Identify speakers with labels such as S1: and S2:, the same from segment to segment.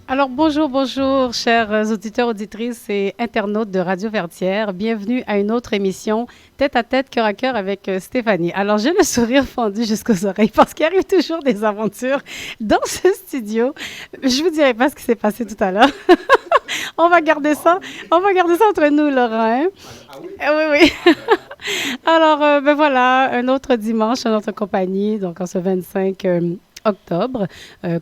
S1: Alors bonjour, chers auditeurs, auditrices et internautes de Radio Vertière. Bienvenue à une autre émission Tête à tête, cœur à cœur avec Stéphanie. Alors j'ai le sourire fendu jusqu'aux oreilles parce qu'il arrive toujours des aventures dans ce studio. Je vous dirai pas ce qui s'est passé tout à l'heure. On va garder ça entre nous, Laurent. Hein? Oui. Alors, ben voilà, un autre dimanche, une autre compagnie, donc en ce 25 octobre.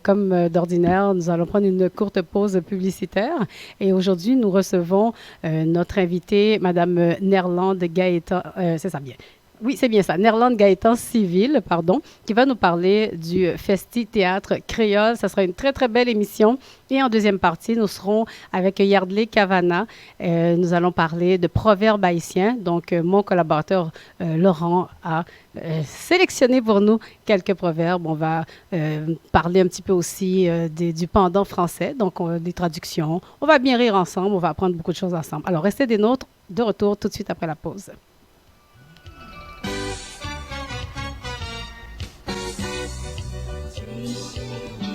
S1: Comme d'ordinaire, nous allons prendre une courte pause publicitaire. Et aujourd'hui, nous recevons notre invitée, Madame Nerlande Gaëtan. C'est ça bien. Oui, c'est bien ça. Nerlande Gaëtan Civil, pardon, qui va nous parler du Festi Théâtre Créole. Ça sera une très, très belle émission. Et en deuxième partie, nous serons avec Yardley Cavana. Nous allons parler de proverbes haïtiens. Donc, mon collaborateur Laurent a sélectionné pour nous quelques proverbes. On va parler un petit peu aussi du pendant français, donc des traductions. On va bien rire ensemble. On va apprendre beaucoup de choses ensemble. Alors, restez des nôtres. De retour tout de suite après la pause.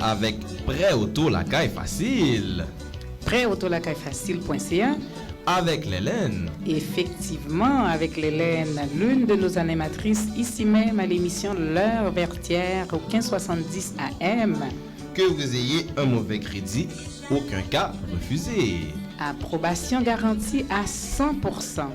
S2: Avec Prêt Auto la caille facile.
S3: Prêtautolacayefacile.ca.
S2: Avec l'Hélène.
S3: Effectivement, avec l'Hélène, l'une de nos animatrices ici même à l'émission L'Heure Vertière au 1570 AM.
S2: Que vous ayez un mauvais crédit, aucun cas refusé.
S3: Approbation garantie à 100%.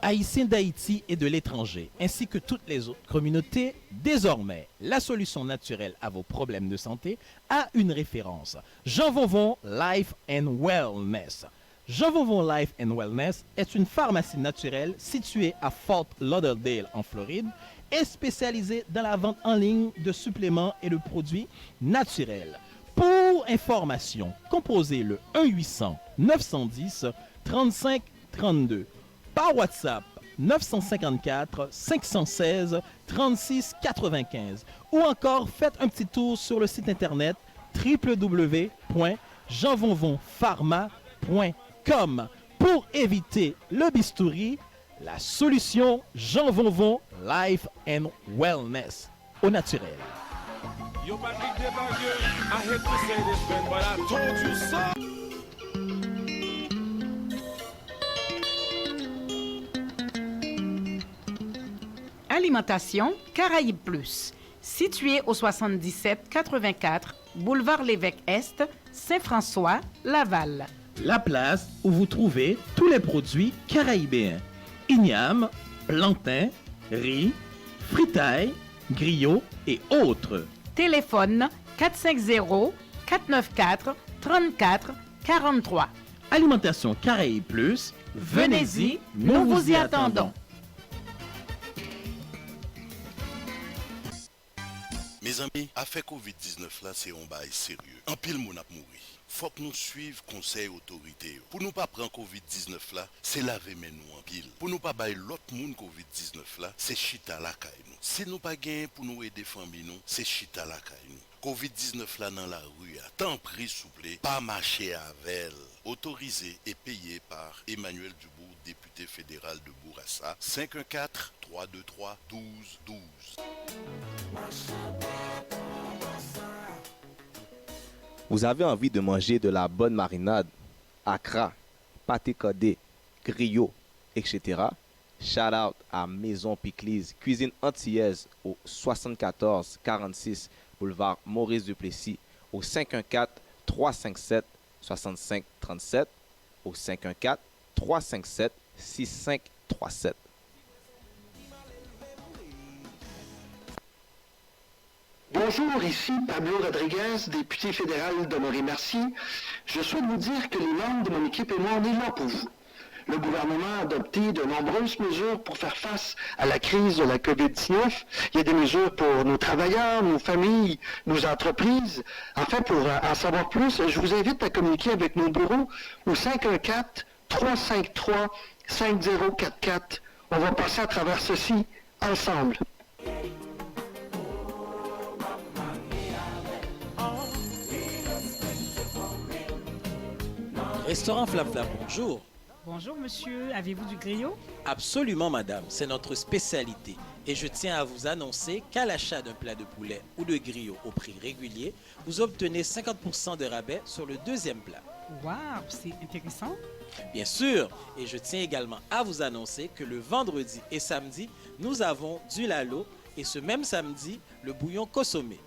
S4: Haïtiens d'Haïti et de l'étranger, ainsi que toutes les autres communautés, désormais, la solution naturelle à vos problèmes de santé a une référence. Jean Vauvon Life and Wellness. Jean Vauvon Life and Wellness est une pharmacie naturelle située à Fort Lauderdale en Floride et spécialisée dans la vente en ligne de suppléments et de produits naturels. Pour information, composez le 1-800-910-3532. Par WhatsApp 954 516 36 95 ou encore faites un petit tour sur le site internet www.jeanvonvonpharma.com. Pour éviter le bistouri, la solution Jean Vauvon Life and Wellness au naturel.
S5: Yo, Patrick Desbargueux, I hate to say this, man, but I told you so.
S3: Alimentation Caraïbes Plus, située au 77-84 boulevard Lévesque Est, Saint-François, Laval.
S4: La place où vous trouvez tous les produits caraïbéens. Igname, plantain, riz, fritailles, griots et autres.
S3: Téléphone 450-494-3443.
S4: Alimentation Caraïbes Plus,
S3: Venez-y, nous vous y attendons.
S6: Mes amis, affaire Covid-19 là, c'est un bail sérieux. En pile, moun ap mouri. Faut que nous suivions conseil autorité. Pour nous pas prendre Covid-19 là, c'est laver mais nous en pile. Pour nous pas bailler l'autre monde Covid-19 là, c'est chita la caille nous. Si nous pas gagner pour nous aider famille nous, c'est chita la caille nous. Covid-19 là dans la rue, tant pris souple, pas marcher avec. Autorisé et payé par Emmanuel Dubourg, député fédéral de Bourassa, 514-323-1212.
S2: Vous avez envie de manger de la bonne marinade, accra, pâté codé, griot, etc. Shout out à Maison Piclis, cuisine antillaise au 74 46 boulevard Maurice Duplessis, au 514 357 65 37, au 514 357 6537.
S7: Bonjour, ici Pablo Rodriguez, député fédéral de Montrémercy. Je souhaite vous dire que les membres de mon équipe et moi, on est là pour vous. Le gouvernement a adopté de nombreuses mesures pour faire face à la crise de la COVID-19. Il y a des mesures pour nos travailleurs, nos familles, nos entreprises. Enfin, pour en savoir plus, je vous invite à communiquer avec nos bureaux au 514-353-5044. On va passer à travers ceci ensemble.
S8: Restaurant Flap Flap, bonjour.
S9: Bonjour monsieur, avez-vous du griot?
S8: Absolument madame, c'est notre spécialité. Et je tiens à vous annoncer qu'à l'achat d'un plat de poulet ou de griot au prix régulier, vous obtenez 50% de rabais sur le deuxième plat.
S9: Waouh, c'est intéressant.
S8: Bien sûr, et je tiens également à vous annoncer que le vendredi et samedi, nous avons du lalo et ce même samedi, le bouillon consommé.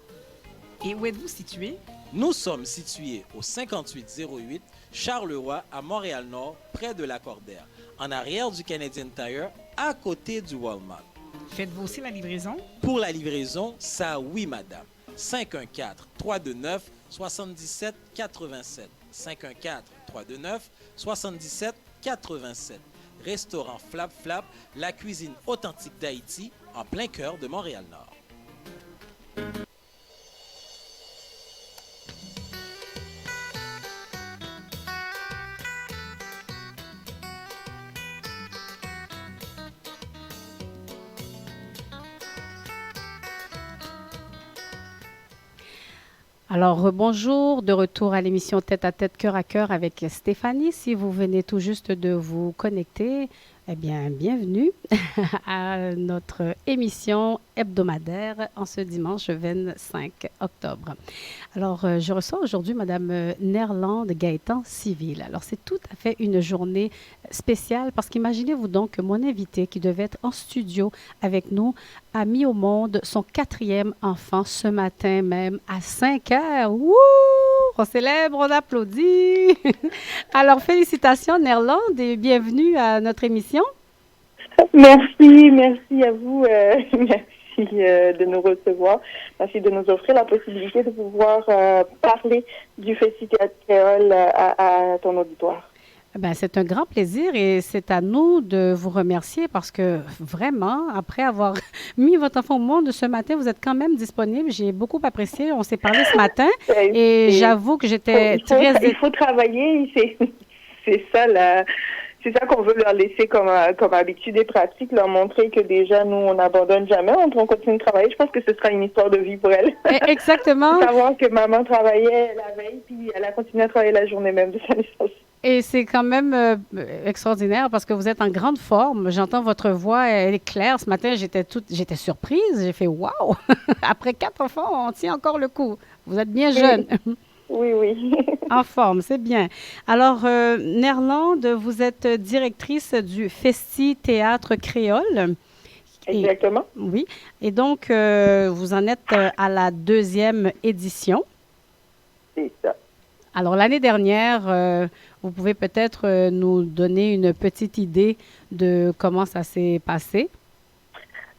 S9: Et où êtes-vous situé?
S8: Nous sommes situés au 5808 Charleroi à Montréal-Nord, près de Lacordaire, en arrière du Canadian Tire, à côté du Walmart.
S9: Faites-vous aussi la livraison?
S8: Pour la livraison, ça oui madame. 514-329-7787. 514-329-7787. Restaurant Flap Flap, la cuisine authentique d'Haïti, en plein cœur de Montréal-Nord.
S1: Alors, bonjour, de retour à l'émission Tête à Tête, Cœur à Cœur avec Stéphanie. Si vous venez tout juste de vous connecter, eh bien, bienvenue à notre émission hebdomadaire en ce dimanche 25 octobre. Alors, je reçois aujourd'hui Madame Nerland Gaëtan Civil. Alors, c'est tout à fait une journée spéciale parce qu'imaginez-vous donc que mon invité qui devait être en studio avec nous a mis au monde son 4e enfant ce matin même à 5 heures. Wouh! On célèbre, on applaudit. Alors, félicitations Nerland et bienvenue à notre émission.
S10: Merci à vous. Merci de nous recevoir. Merci de nous offrir la possibilité de pouvoir parler du Festival Théâtre Créole à ton auditoire.
S1: Ben, c'est un grand plaisir et c'est à nous de vous remercier parce que vraiment, après avoir mis votre enfant au monde ce matin, vous êtes quand même disponible. J'ai beaucoup apprécié. On s'est parlé ce matin et j'avoue que j'étais très...
S10: Il faut travailler. C'est ça c'est ça qu'on veut leur laisser comme habitude et pratique, leur montrer que déjà, nous, on n'abandonne jamais, on continue de travailler. Je pense que ce sera une histoire de vie pour elle.
S1: Exactement.
S10: Savoir que maman travaillait la veille, puis elle a continué à travailler la journée même de sa naissance.
S1: Et c'est quand même extraordinaire parce que vous êtes en grande forme. J'entends votre voix, elle est claire. Ce matin, j'étais surprise. J'ai fait « Wow! » Après 4 enfants, on tient encore le coup. Vous êtes bien jeune.
S10: Oui.
S1: En forme, c'est bien. Alors, Nerland, vous êtes directrice du Festi Théâtre Créole.
S10: Exactement.
S1: Oui. Et donc, vous en êtes à la 2e édition.
S10: C'est ça.
S1: Alors, l'année dernière, vous pouvez peut-être nous donner une petite idée de comment ça s'est passé?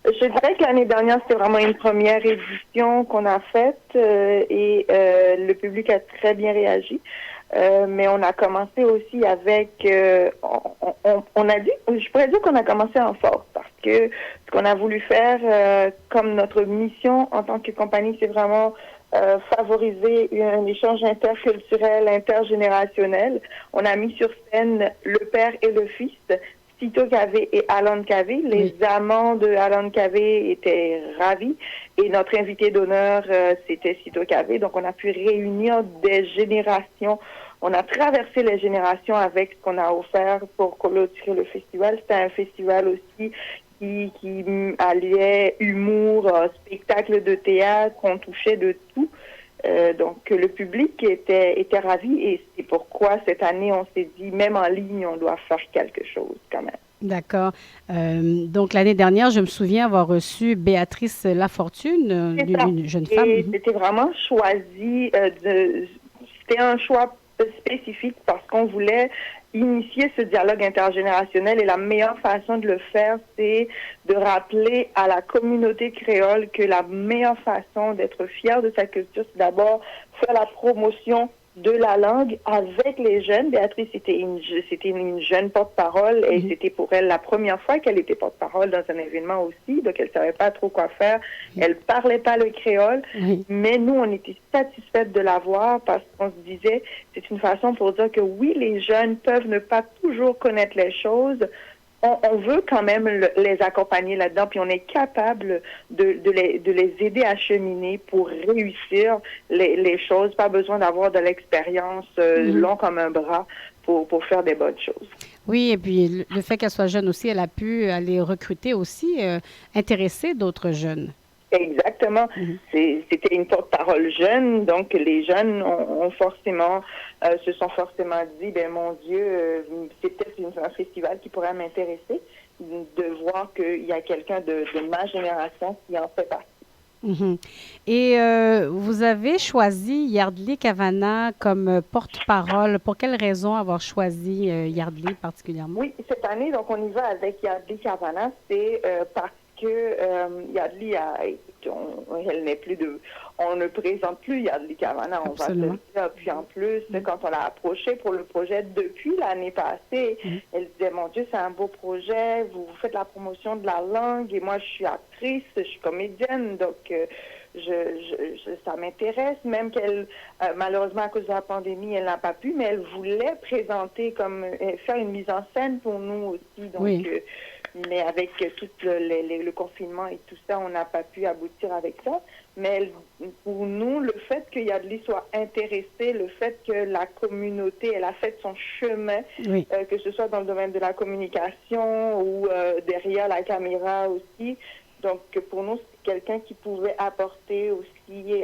S10: Je dirais que l'année dernière, c'était vraiment une première édition qu'on a faite et le public a très bien réagi. Mais on a commencé aussi avec... je pourrais dire qu'on a commencé en force parce que ce qu'on a voulu faire comme notre mission en tant que compagnie, c'est vraiment favoriser un échange interculturel, intergénérationnel. On a mis sur scène le père et le fils, Cito Cavé et Alan Cavé. Les amants de Alan Cavé étaient ravis et notre invité d'honneur, c'était Cito Cavé. Donc, on a pu réunir des générations. On a traversé les générations avec ce qu'on a offert pour clôturer le festival. C'était un festival aussi qui alliait humour, spectacle de théâtre, on touchait de tout. Donc, le public était ravi et c'est pourquoi cette année, on s'est dit, même en ligne, on doit faire quelque chose quand même.
S1: D'accord. Donc, l'année dernière, je me souviens avoir reçu Béatrice Lafortune, une jeune femme.
S10: Et c'était vraiment choisi, c'était un choix spécifique parce qu'on voulait initier ce dialogue intergénérationnel et la meilleure façon de le faire, c'est de rappeler à la communauté créole que la meilleure façon d'être fier de sa culture, c'est d'abord faire la promotion de la langue avec les jeunes. Béatrice c'était une jeune porte-parole et c'était pour elle la première fois qu'elle était porte-parole dans un événement aussi, donc elle savait pas trop quoi faire. Elle parlait pas le créole, mais nous on était satisfaites de la voir parce qu'on se disait c'est une façon pour dire que oui, les jeunes peuvent ne pas toujours connaître les choses. On veut quand même les accompagner là-dedans, puis on est capable de les aider à cheminer pour réussir les choses. Pas besoin d'avoir de l'expérience long comme un bras pour faire des bonnes choses.
S1: Oui, et puis le fait qu'elle soit jeune aussi, elle a pu aller recruter aussi, intéresser d'autres jeunes.
S10: Exactement. C'était une porte-parole jeune, donc les jeunes se sont forcément dit, ben mon Dieu, c'est peut-être un festival qui pourrait m'intéresser, de voir qu'il y a quelqu'un de ma génération qui en fait partie.
S1: Et vous avez choisi Yardley Cavana comme porte-parole. Pour quelle raison avoir choisi Yardley particulièrement?
S10: Oui, cette année, donc on y va avec Yardley Cavana, c'est parce que Yardley elle n'est plus on ne présente plus Yardley Cavana, on va se dire. Puis en plus, quand on l'a approchée pour le projet depuis l'année passée, elle disait, mon Dieu, c'est un beau projet, vous faites la promotion de la langue, et moi je suis actrice, je suis comédienne, donc ça m'intéresse, même qu'elle, malheureusement à cause de la pandémie, elle n'a pas pu, mais elle voulait présenter faire une mise en scène pour nous aussi, donc mais avec tout le confinement et tout ça, on n'a pas pu aboutir avec ça. Mais pour nous, le fait que Yardley soit intéressée, le fait que la communauté, elle a fait son chemin, que ce soit dans le domaine de la communication ou derrière la caméra aussi. Donc, pour nous, c'est quelqu'un qui pouvait apporter aussi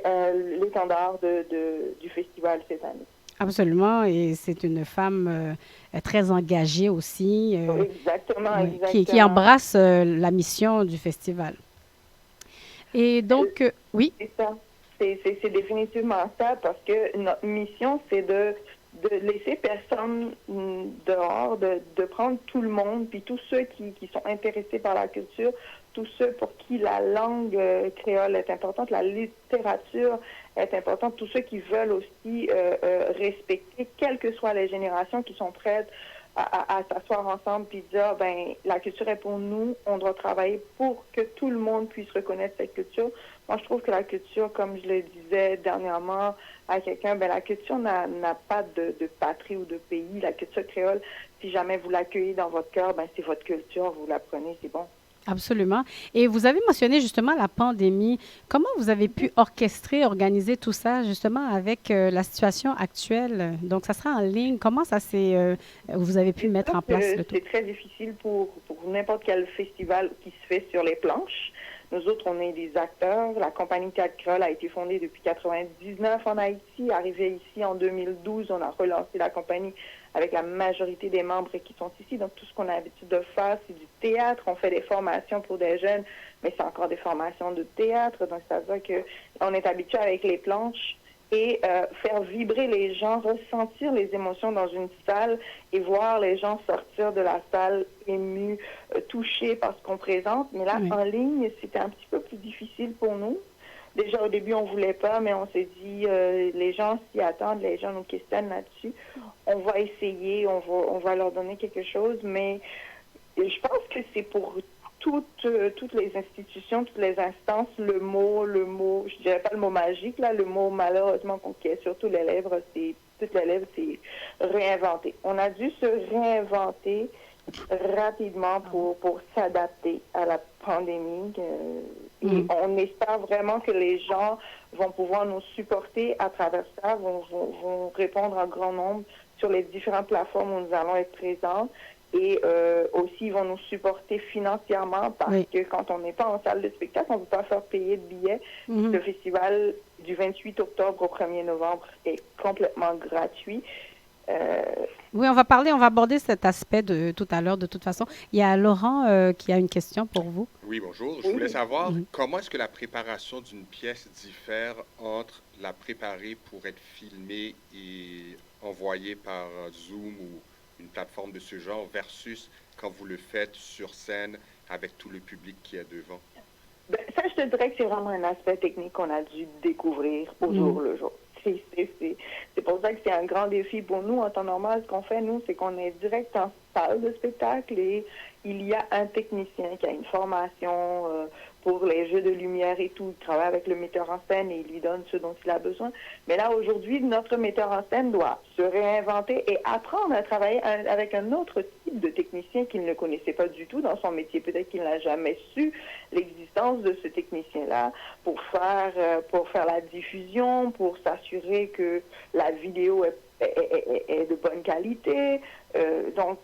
S10: l'étendard du festival cette année.
S1: Absolument, et c'est une femme très engagée aussi,
S10: exactement.
S1: Qui embrasse la mission du festival. Et donc, oui.
S10: C'est ça, c'est définitivement ça, parce que notre mission, c'est de laisser personne dehors, de prendre tout le monde, puis tous ceux qui sont intéressés par la culture, tous ceux pour qui la langue créole est importante, la littérature est importante, tous ceux qui veulent aussi respecter, quelles que soient les générations qui sont prêtes à s'asseoir ensemble puis dire, ben la culture est pour nous, on doit travailler pour que tout le monde puisse reconnaître cette culture. Moi, je trouve que la culture, comme je le disais dernièrement à quelqu'un, ben la culture n'a pas de patrie ou de pays. La culture créole, si jamais vous l'accueillez dans votre cœur, ben c'est votre culture, vous la prenez, c'est bon.
S1: Absolument. Et vous avez mentionné justement la pandémie. Comment vous avez pu organiser tout ça justement avec la situation actuelle? Donc, ça sera en ligne. Comment ça vous avez pu mettre en place le tout?
S10: C'est très difficile pour n'importe quel festival qui se fait sur les planches. Nous autres, on est des acteurs. La compagnie Théâtre Créole a été fondée depuis 1999 en Haïti. Arrivé ici en 2012, on a relancé la compagnie avec la majorité des membres qui sont ici. Donc, tout ce qu'on a l'habitude de faire, c'est du théâtre. On fait des formations pour des jeunes, mais c'est encore des formations de théâtre. Donc, ça veut dire qu'on est habitué avec les planches et faire vibrer les gens, ressentir les émotions dans une salle et voir les gens sortir de la salle émus, touchés par ce qu'on présente. Mais là, en ligne, c'était un petit peu plus difficile pour nous. Déjà, au début, on voulait pas, mais on s'est dit, les gens s'y attendent, les gens nous questionnent là-dessus. On va essayer, on va leur donner quelque chose, mais je pense que c'est pour toutes les institutions, toutes les instances, le mot, je dirais pas le mot magique, là, le mot malheureusement qui est sur toutes les lèvres, c'est réinventer. On a dû se réinventer rapidement pour s'adapter à la pandémie. Et on espère vraiment que les gens vont pouvoir nous supporter à travers ça, vont répondre en grand nombre sur les différentes plateformes où nous allons être présents. et aussi ils vont nous supporter financièrement parce que quand on n'est pas en salle de spectacle, on ne peut pas faire payer de billets. Le festival du 28 octobre au 1er novembre est complètement gratuit.
S1: Oui, on va aborder cet aspect de tout à l'heure de toute façon. Il y a Laurent qui a une question pour vous.
S11: Oui, bonjour. Je voulais savoir comment est-ce que la préparation d'une pièce diffère entre la préparer pour être filmée et envoyée par Zoom ou une plateforme de ce genre versus quand vous le faites sur scène avec tout le public qui est devant?
S10: Ben, ça, je te dirais que c'est vraiment un aspect technique qu'on a dû découvrir au jour le jour. C'est pour ça que c'est un grand défi pour nous. En temps normal, ce qu'on fait, nous, c'est qu'on est direct en salle de spectacle et il y a un technicien qui a une formation pour les jeux de lumière et tout. Il travaille avec le metteur en scène et il lui donne ce dont il a besoin. Mais là, aujourd'hui, notre metteur en scène doit se réinventer et apprendre à travailler avec un autre type de technicien qu'il ne connaissait pas du tout dans son métier. Peut-être qu'il n'a jamais su l'existence de ce technicien-là pour faire la diffusion, pour s'assurer que la vidéo est de bonne qualité. Donc,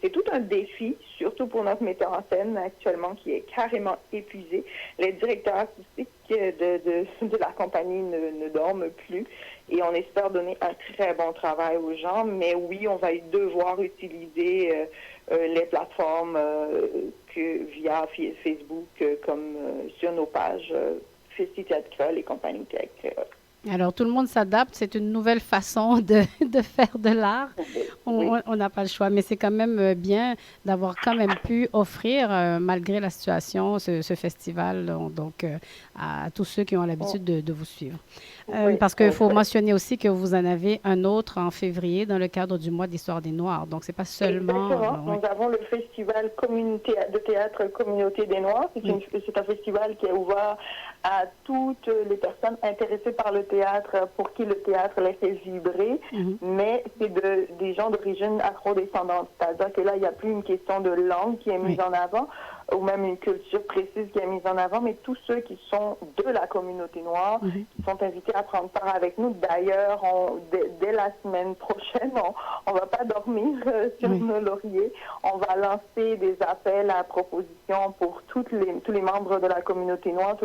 S10: c'est tout un défi, surtout pour notre metteur en scène actuellement qui est carrément épuisé. Les directeurs artistiques de la compagnie ne dorment plus et on espère donner un très bon travail aux gens. Mais oui, on va devoir utiliser les plateformes via Facebook comme sur nos pages Festi-Théâtre Créole et Compagnie Théâtre Créole.
S1: Alors, tout le monde s'adapte. C'est une nouvelle façon de faire de l'art. On n'a pas le choix. Mais c'est quand même bien d'avoir quand même pu offrir, malgré la situation, ce festival donc, à tous ceux qui ont l'habitude de vous suivre. Parce qu'il faut mentionner aussi que vous en avez un autre en février dans le cadre du mois d'Histoire des Noirs. Donc, c'est pas seulement...
S10: Exactement. Nous avons le festival de théâtre Communauté des Noirs. C'est un festival qui est ouvert à toutes les personnes intéressées par le théâtre, pour qui le théâtre les fait vibrer, mais c'est des gens d'origine afro-descendante. C'est-à-dire que là, il n'y a plus une question de langue qui est mise en avant, ou même une culture précise qui est mise en avant, mais tous ceux qui sont de la communauté noire sont invités à prendre part avec nous. D'ailleurs, dès la semaine prochaine, on ne va pas dormir sur nos lauriers. On va lancer des appels à proposition pour tous les membres de la communauté noire,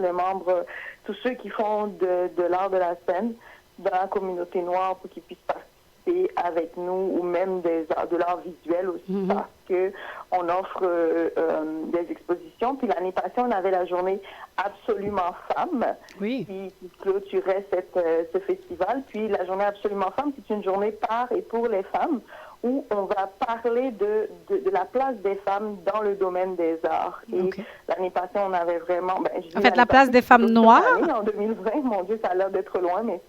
S10: tous ceux qui font de l'art de la scène dans la communauté noire pour qu'ils puissent participer avec nous, ou même de l'art visuel aussi, parce qu'on offre des expositions. Puis l'année passée, on avait la journée Absolument Femme qui clôturait ce festival. Puis la journée Absolument Femme, c'est une journée par et pour les femmes, où on va parler de la place des femmes dans le domaine des arts. Et l'année passée, on avait vraiment...
S1: en fait, la place des femmes noires?
S10: En 2020, mon Dieu, ça a l'air d'être loin, mais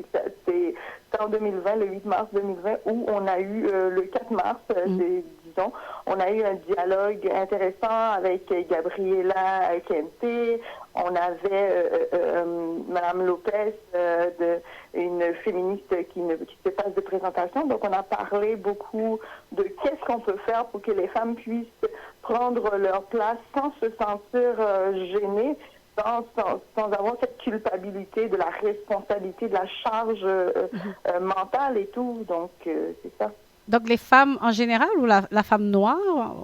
S10: c'est en 2020, le 8 mars 2020, où on a eu, le 4 mars, disons, on a eu un dialogue intéressant avec Gabriela Kente. On avait Madame Lopez, une féministe qui se passe de présentation. Donc, on a parlé beaucoup de qu'est-ce qu'on peut faire pour que les femmes puissent prendre leur place sans se sentir gênées, sans avoir cette culpabilité de la responsabilité, de la charge mentale et tout. Donc, c'est ça.
S1: Donc, les femmes en général ou la femme noire?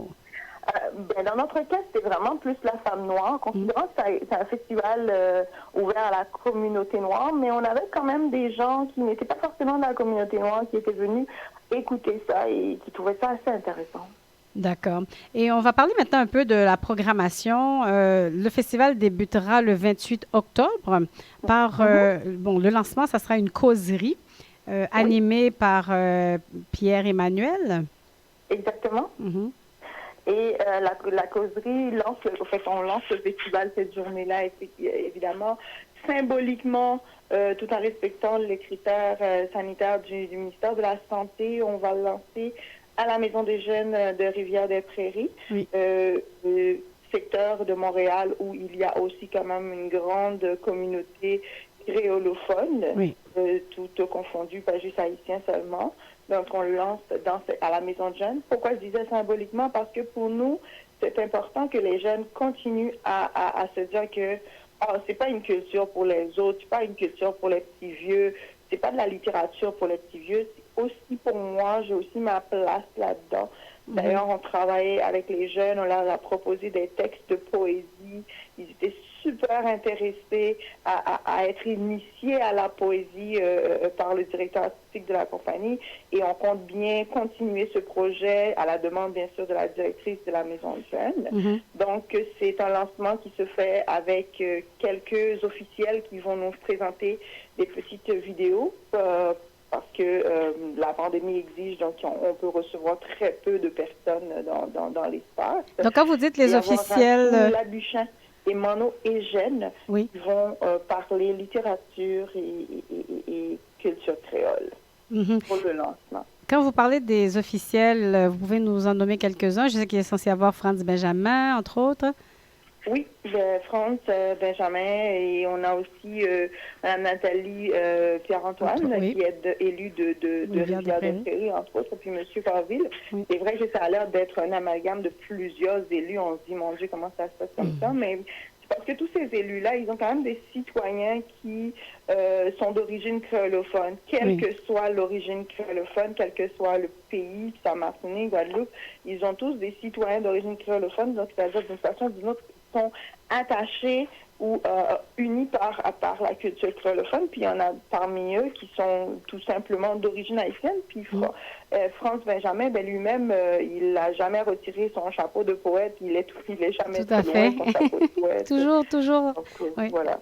S10: Dans notre cas, c'était vraiment plus la femme noire, considérant que c'est un festival ouvert à la communauté noire, mais on avait quand même des gens qui n'étaient pas forcément dans la communauté noire, qui étaient venus écouter ça et qui trouvaient ça assez intéressant.
S1: D'accord. Et on va parler maintenant un peu de la programmation. Le festival débutera le 28 octobre par, le lancement, ça sera une causerie animée par Pierre-Emmanuel.
S10: Exactement. Et la causerie on lance le festival cette journée-là, évidemment, symboliquement, tout en respectant les critères sanitaires du ministère de la Santé. On va le lancer à la Maison des Jeunes de Rivière-des-Prairies, secteur de Montréal où il y a aussi quand même une grande communauté créolophone, tout confondu, pas juste haïtien seulement. Donc, on le lance à la Maison de Jeunes. Pourquoi je disais symboliquement? Parce que pour nous, c'est important que les jeunes continuent à se dire que c'est pas une culture pour les autres, c'est pas une culture pour les petits vieux, c'est pas de la littérature pour les petits vieux. Aussi, pour moi, j'ai aussi ma place là-dedans. D'ailleurs, on travaillait avec les jeunes, on leur a proposé des textes de poésie. Ils étaient super intéressés à être initiés à la poésie par le directeur artistique de la compagnie. Et on compte bien continuer ce projet à la demande, bien sûr, de la directrice de la Maison Jeune. Donc, c'est un lancement qui se fait avec quelques officiels qui vont nous présenter des petites vidéos parce que la pandémie exige, donc on peut recevoir très peu de personnes dans l'espace.
S1: Donc, quand vous dites les officiels...
S10: Labuchin et Mano et Gênes
S1: oui.
S10: vont parler littérature et culture créole pour le lancement.
S1: Quand vous parlez des officiels, vous pouvez nous en nommer quelques-uns. Je sais qu'il est censé y avoir Franz Benjamin, entre autres.
S10: Oui, Franz Benjamin, et on a aussi Mme Nathalie Pierre-Antoine, qui est élue de Rivière-des-Prairies, entre autres, et puis M. Corville. Oui. C'est vrai que ça a l'air d'être un amalgame de plusieurs élus. On se dit, mon Dieu, comment ça se passe comme ça? Mais c'est parce que tous ces élus-là, ils ont quand même des citoyens qui sont d'origine créolophone. Quelle que soit l'origine créolophone, quel que soit le pays, sa Martinique, Guadeloupe, ils ont tous des citoyens d'origine créolophone, donc c'est-à-dire d'une façon ou d'une autre, sont attachés ou unis par la culture créolophone. Puis il y en a parmi eux qui sont tout simplement d'origine haïtienne. Puis Franz Benjamin, lui-même, il n'a jamais retiré son chapeau de poète. Il est jamais
S1: tout à fait.
S10: Loin son chapeau de poète.
S1: toujours. Donc,
S10: oui. Voilà.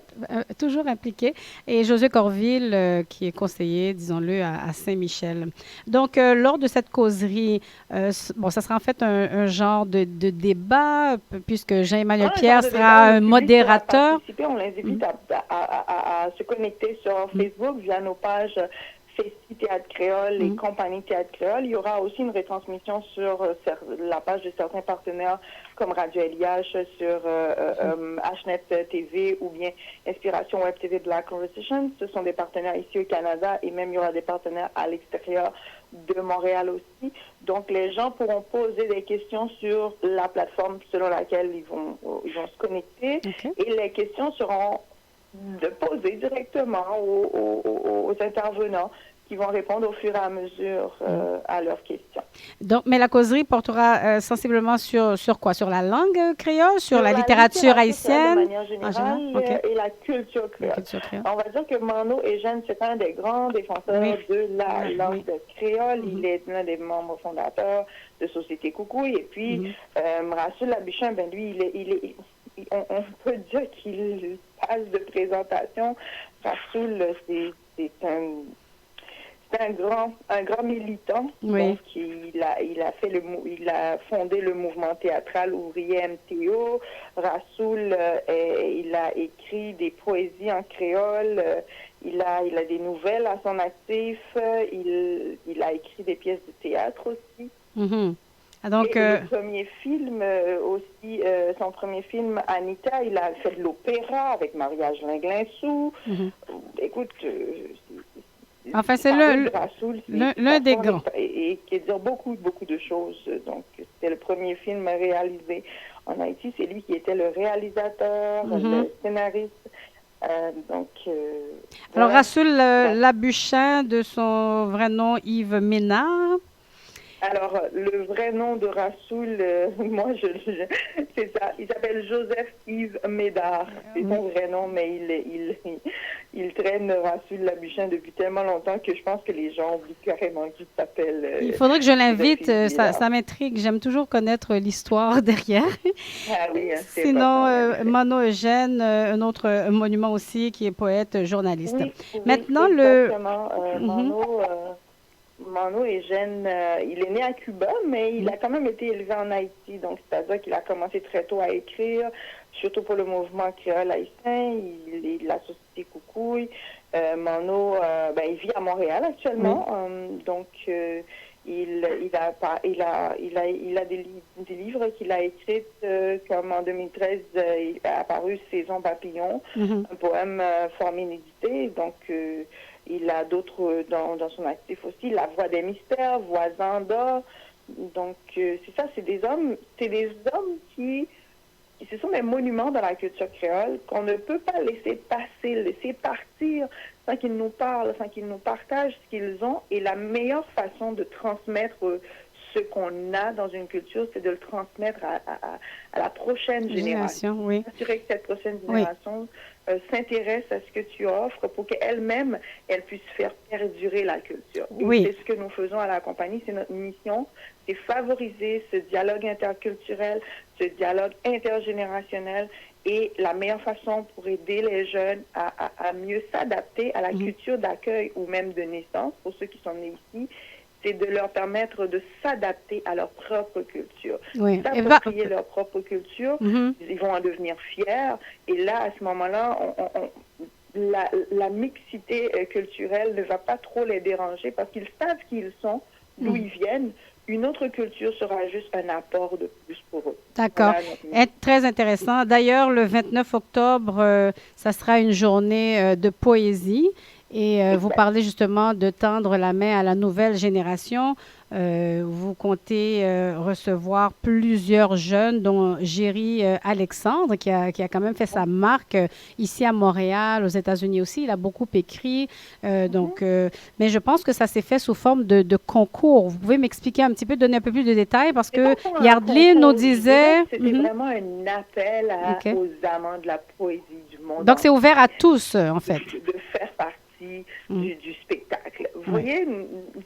S1: Toujours impliqué. Et José Corville, qui est conseiller, disons-le, à Saint-Michel. Donc, lors de cette causerie, ça sera en fait un genre de débat, puisque Jean-Emmanuel Pierre sera un modérateur.
S10: On les invite à se connecter sur Facebook via nos pages Festi Théâtre Créole et Compagnie Théâtre Créole. Il y aura aussi une retransmission sur la page de certains partenaires comme Radio LIH, sur HNet TV ou bien Inspiration Web TV Black Conversation. Ce sont des partenaires ici au Canada et même il y aura des partenaires à l'extérieur de Montréal aussi. Donc, les gens pourront poser des questions sur la plateforme selon laquelle ils vont se connecter. Et les questions seront posées directement aux intervenants qui vont répondre au fur et à mesure à leurs questions.
S1: Donc, mais la causerie portera sensiblement sur quoi? Sur la langue créole, sur la littérature haïtienne?
S10: De manière générale, et la culture créole. On va dire que Mano Eugène, c'est un des grands défenseurs de la langue créole. Il est l'un des membres fondateurs de Société Coucouille. Et puis, Rassoul Labuchin, lui, on peut dire qu'il passe de présentation. Rassoul, c'est un grand militant. Donc il a fondé le mouvement théâtral ouvrier MTO. Rassoul, il a écrit des poésies en créole. Il a des nouvelles à son actif. Il a écrit des pièces de théâtre aussi.
S1: Donc,
S10: et le premier film aussi, son premier film, Anita, il a fait de l'opéra avec Mariage Linglinsou. Écoute,
S1: enfin, c'est l'un des grands.
S10: Et qui dire beaucoup de choses. Donc, c'était le premier film réalisé en Haïti. C'est lui qui était le réalisateur, le scénariste.
S1: Alors, Rassoul Labuchin, de son vrai nom, Yves Ménard.
S10: Alors, le vrai nom de Rassoul, c'est ça. Il s'appelle Joseph Yves Médard. C'est son vrai nom, mais il traîne Rassoul Labuchin depuis tellement longtemps que je pense que les gens oublient carrément qu'il s'appelle.
S1: Il faudrait que je l'invite. Ça m'intrigue. J'aime toujours connaître l'histoire derrière.
S10: Ah oui,
S1: sinon, Mano Eugène, un autre monument aussi, qui est poète, journaliste. Maintenant,
S10: Mano Eugène, il est né à Cuba, mais il a quand même été élevé en Haïti. Donc, c'est-à-dire qu'il a commencé très tôt à écrire, surtout pour le mouvement créole haïtien. Il est de la Société Coucouille. Mano, il vit à Montréal actuellement. Donc, il a des livres qu'il a écrits, comme en 2013, il a apparu Saison Papillon, un poème formé inédité. Donc, il a d'autres dans son actif aussi, La Voix des Mystères, Voisanda. Donc, c'est ça, c'est des hommes qui ce sont des monuments dans la culture créole qu'on ne peut pas laisser partir sans qu'ils nous parlent, sans qu'ils nous partagent ce qu'ils ont. Et la meilleure façon de transmettre ce qu'on a dans une culture, c'est de le transmettre à la prochaine génération.
S1: Oui.
S10: Assurer que cette prochaine génération s'intéresse à ce que tu offres pour qu'elle-même, elle puisse faire perdurer la culture. Et c'est ce que nous faisons à la compagnie, c'est notre mission, c'est favoriser ce dialogue interculturel, ce dialogue intergénérationnel. Et la meilleure façon pour aider les jeunes à mieux s'adapter à la culture d'accueil ou même de naissance, pour ceux qui sont nés ici, c'est de leur permettre de s'adapter à leur propre culture. S'approprier leur propre culture, ils vont en devenir fiers. Et là, à ce moment-là, la mixité culturelle ne va pas trop les déranger parce qu'ils savent qui ils sont, d'où ils viennent. Une autre culture sera juste un apport de plus pour eux.
S1: D'accord. Très intéressant. D'ailleurs, le 29 octobre, ça sera une journée de poésie. Et vous parlez justement de tendre la main à la nouvelle génération. Vous comptez recevoir plusieurs jeunes, dont Géry Alexandre, qui a quand même fait sa marque ici à Montréal, aux États-Unis aussi. Il a beaucoup écrit. Mais je pense que ça s'est fait sous forme de concours. Vous pouvez m'expliquer un petit peu, donner un peu plus de détails, parce que Yardley nous disait...
S10: C'était vraiment un appel aux amants de la poésie du monde.
S1: Donc, c'est ouvert à tous, en fait.
S10: De faire partie du spectacle. Vous voyez,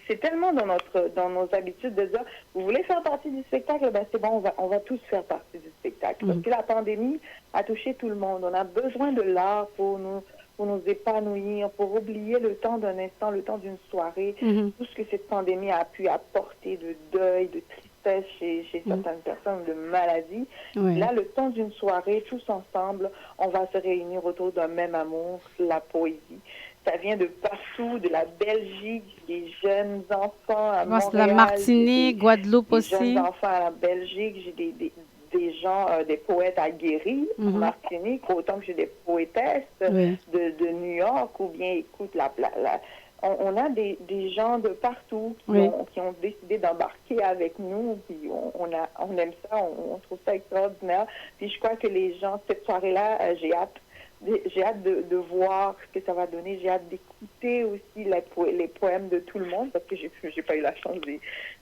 S10: c'est tellement dans nos habitudes de dire, vous voulez faire partie du spectacle, ben c'est bon, on va tous faire partie du spectacle. Parce que la pandémie a touché tout le monde. On a besoin de l'art pour nous épanouir, pour oublier le temps d'un instant, le temps d'une soirée, tout ce que cette pandémie a pu apporter de deuil, de tristesse chez certaines personnes, de maladie. Là, le temps d'une soirée, tous ensemble, on va se réunir autour d'un même amour, la poésie. Ça vient de partout, de la Belgique, des jeunes enfants à Montréal.
S1: La Martinique, Guadeloupe aussi.
S10: Des jeunes enfants à la Belgique. J'ai des gens, des poètes aguerris en Martinique, autant que j'ai des poétesses de New York, ou bien, écoute, on a des gens de partout qui ont décidé d'embarquer avec nous, puis on aime ça, on trouve ça extraordinaire. Puis je crois que les gens, cette soirée-là, j'ai hâte de voir ce que ça va donner. J'ai hâte d'écouter aussi les poèmes de tout le monde, parce que j'ai pas eu la chance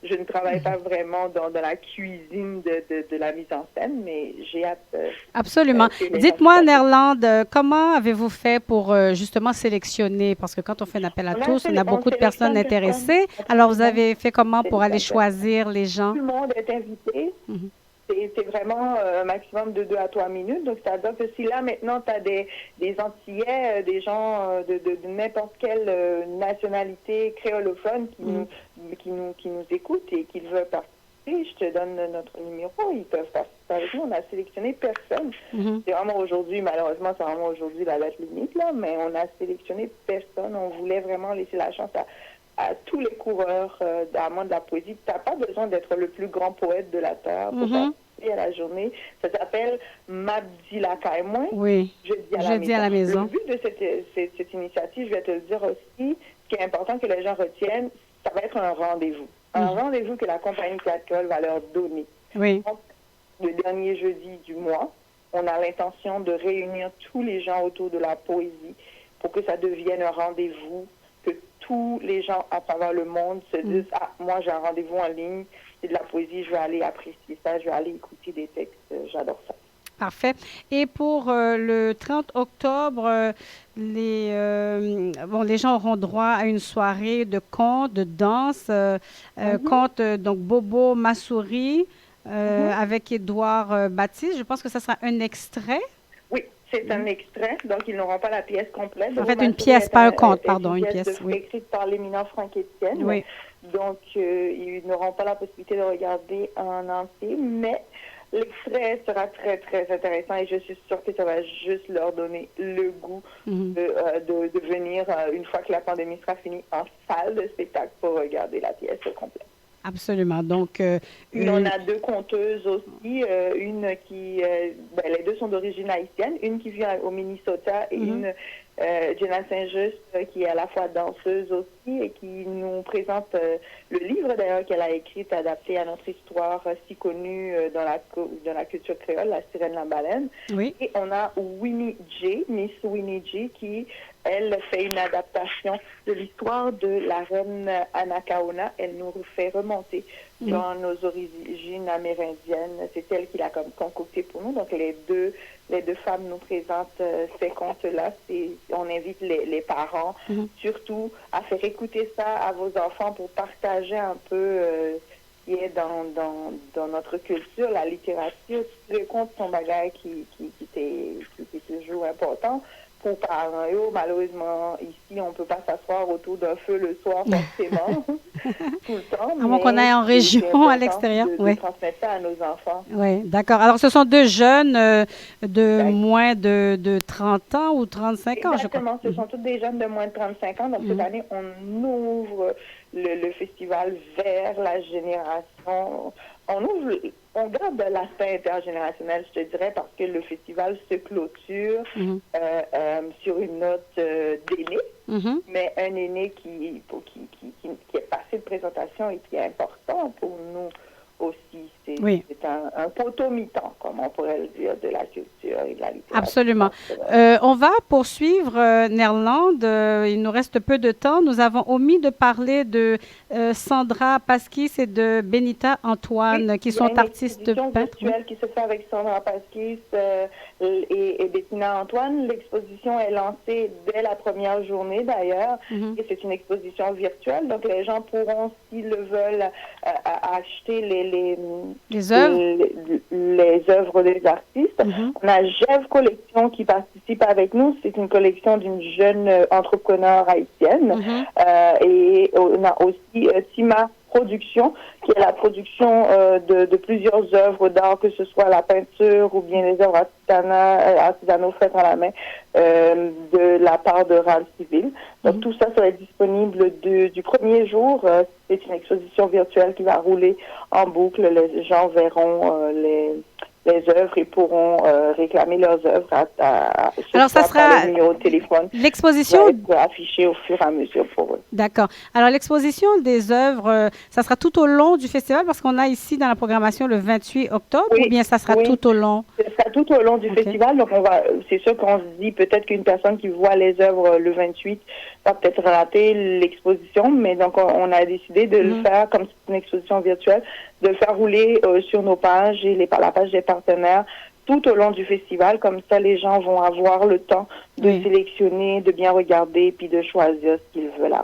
S10: je ne travaille pas vraiment dans la cuisine de la mise en scène, mais j'ai hâte.
S1: Absolument. Dites-moi, Nerland, comment avez-vous fait pour justement sélectionner? Parce que quand on fait un appel à tous, on a beaucoup de personnes intéressées. Alors, vous avez fait comment pour aller choisir les gens?
S10: Tout le monde est invité. C'est vraiment un maximum de 2 à 3 minutes. Donc, c'est-à-dire que si là, maintenant, tu as des Antillais, des gens de n'importe quelle nationalité créolophone qui nous écoutent et qui veulent participer, je te donne notre numéro. Ils peuvent participer avec nous. On a sélectionné personne. C'est vraiment aujourd'hui, malheureusement, c'est vraiment aujourd'hui la date limite, là, mais on a sélectionné personne. On voulait vraiment laisser la chance à tous les coureurs d'amants de la poésie. Tu n'as pas besoin d'être le plus grand poète de la Terre pour participer à la journée. Ça s'appelle Mabdi Lakaïmoin.
S1: Jeudi à la maison.
S10: Le but de cette initiative, je vais te le dire aussi, ce qui est important que les gens retiennent, ça va être un rendez-vous. Un rendez-vous que la compagnie Théâtre va leur donner. Donc, le dernier jeudi du mois, on a l'intention de réunir tous les gens autour de la poésie pour que ça devienne un rendez-vous, que tous les gens à travers le monde se disent « Ah, moi j'ai un rendez-vous en ligne, c'est de la poésie, je vais aller apprécier ça, je vais aller écouter des textes, j'adore ça. »
S1: Parfait. Et pour le 30 octobre, les gens auront droit à une soirée de contes, de danse, contes, donc Bobo Massouri, avec Édouard Baptiste. Je pense que ça sera un extrait.
S10: Oui, c'est un extrait, donc ils n'auront pas la pièce complète.
S1: En fait, une pièce, pas un conte, pardon, une pièce.
S10: Écrite par l'éminent Franck Etienne. Oui. Donc, ils n'auront pas la possibilité de regarder en entier, mais l'extrait sera très, très intéressant et je suis sûre que ça va juste leur donner le goût de venir, une fois que la pandémie sera finie, en salle de spectacle pour regarder la pièce complète.
S1: Absolument. Donc,
S10: on a 2 conteuses aussi. Une qui, les 2 sont d'origine haïtienne. Une qui vit au Minnesota et une, Jenna Saint-Just, qui est à la fois danseuse aussi et qui nous présente le livre d'ailleurs qu'elle a écrit, adapté à notre histoire si connue dans la culture créole, La Sirène la Baleine. Et on a Winnie J, Miss Winnie J, qui, elle, fait une adaptation de l'histoire de la reine Anacaona. Elle nous fait remonter dans nos origines amérindiennes. C'est elle qui l'a concocté pour nous. Donc, les deux femmes nous présentent ces contes-là. On invite les parents, surtout, à faire écouter ça à vos enfants pour partager un peu ce qui est dans notre culture, la littérature. Les contes sont bagages qui est toujours important. Pour parents, malheureusement, ici, on ne peut pas s'asseoir autour d'un feu le soir, forcément, tout le temps.
S1: À moins qu'on aille en région, à l'extérieur.
S10: De transmettre ça à nos enfants.
S1: Oui, d'accord. Alors, ce sont deux jeunes de moins de 30 ans ou 35 ans, je crois.
S10: Exactement, ce sont tous des jeunes de moins de 35 ans. Donc, cette année, on ouvre le festival vers la génération. On garde l'aspect intergénérationnel, je te dirais, parce que le festival se clôture sur une note d'aîné, mais un aîné qui est passé de présentation et qui est important pour nous aussi. C'est un poteau mi-temps, comme on pourrait le dire, de la culture et de la littérature.
S1: Absolument. On va poursuivre, Nerland. Il nous reste peu de temps. Nous avons omis de parler de Sandra Pasquis et de Benita Antoine, qui sont artistes peintres.
S10: Virtuelle qui se fait avec Sandra Pasquis et Bettina Antoine. L'exposition est lancée dès la première journée, d'ailleurs, et c'est une exposition virtuelle. Donc, les gens pourront, s'ils le veulent, acheter les œuvres des artistes. On a Gève Collection qui participe avec nous. C'est une collection d'une jeune entrepreneur haïtienne. Et on a aussi Tima Production, qui est la production de plusieurs œuvres d'art, que ce soit la peinture ou bien les œuvres artisanaux faites à la main de la part de Râle Civil. Donc tout ça sera disponible du premier jour. C'est une exposition virtuelle qui va rouler en boucle. Les gens verront les œuvres et pourront réclamer leurs œuvres
S1: alors, ça sera
S10: par le numéro de téléphone.
S1: L'exposition
S10: affichée au fur et à mesure pour eux.
S1: D'accord. Alors, l'exposition des œuvres, ça sera tout au long du festival parce qu'on a ici dans la programmation le 28 octobre ou bien ça sera tout au long?
S10: Ça sera tout au long du festival. Donc, c'est sûr qu'on se dit peut-être qu'une personne qui voit les œuvres le 28 va peut-être rater l'exposition, mais donc on a décidé de le faire comme c'est une exposition virtuelle, de le faire rouler sur nos pages et la page des partenaires tout au long du festival. Comme ça, les gens vont avoir le temps de sélectionner, de bien regarder, puis de choisir ce qu'ils veulent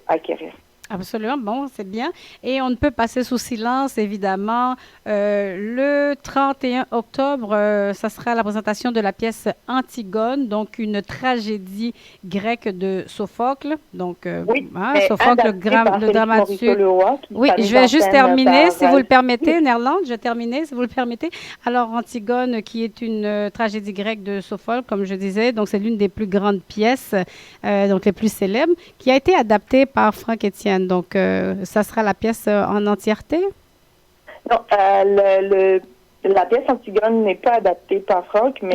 S10: acquérir.
S1: Absolument, bon, c'est bien. Et on ne peut passer sous silence, évidemment. Le 31 octobre, ça sera la présentation de la pièce Antigone, donc une tragédie grecque de Sophocle. Donc, Sophocle, le dramaturge. Oui, je vais juste terminer, si vous le permettez, Nerland, je vais terminer, si vous le permettez. Alors, Antigone, qui est une tragédie grecque de Sophocle, comme je disais, donc c'est l'une des plus grandes pièces, donc les plus célèbres, qui a été adaptée par Franck Etienne. Donc, ça sera la pièce en entièreté?
S10: Non, la pièce Antigone n'est pas adaptée par Franck, mais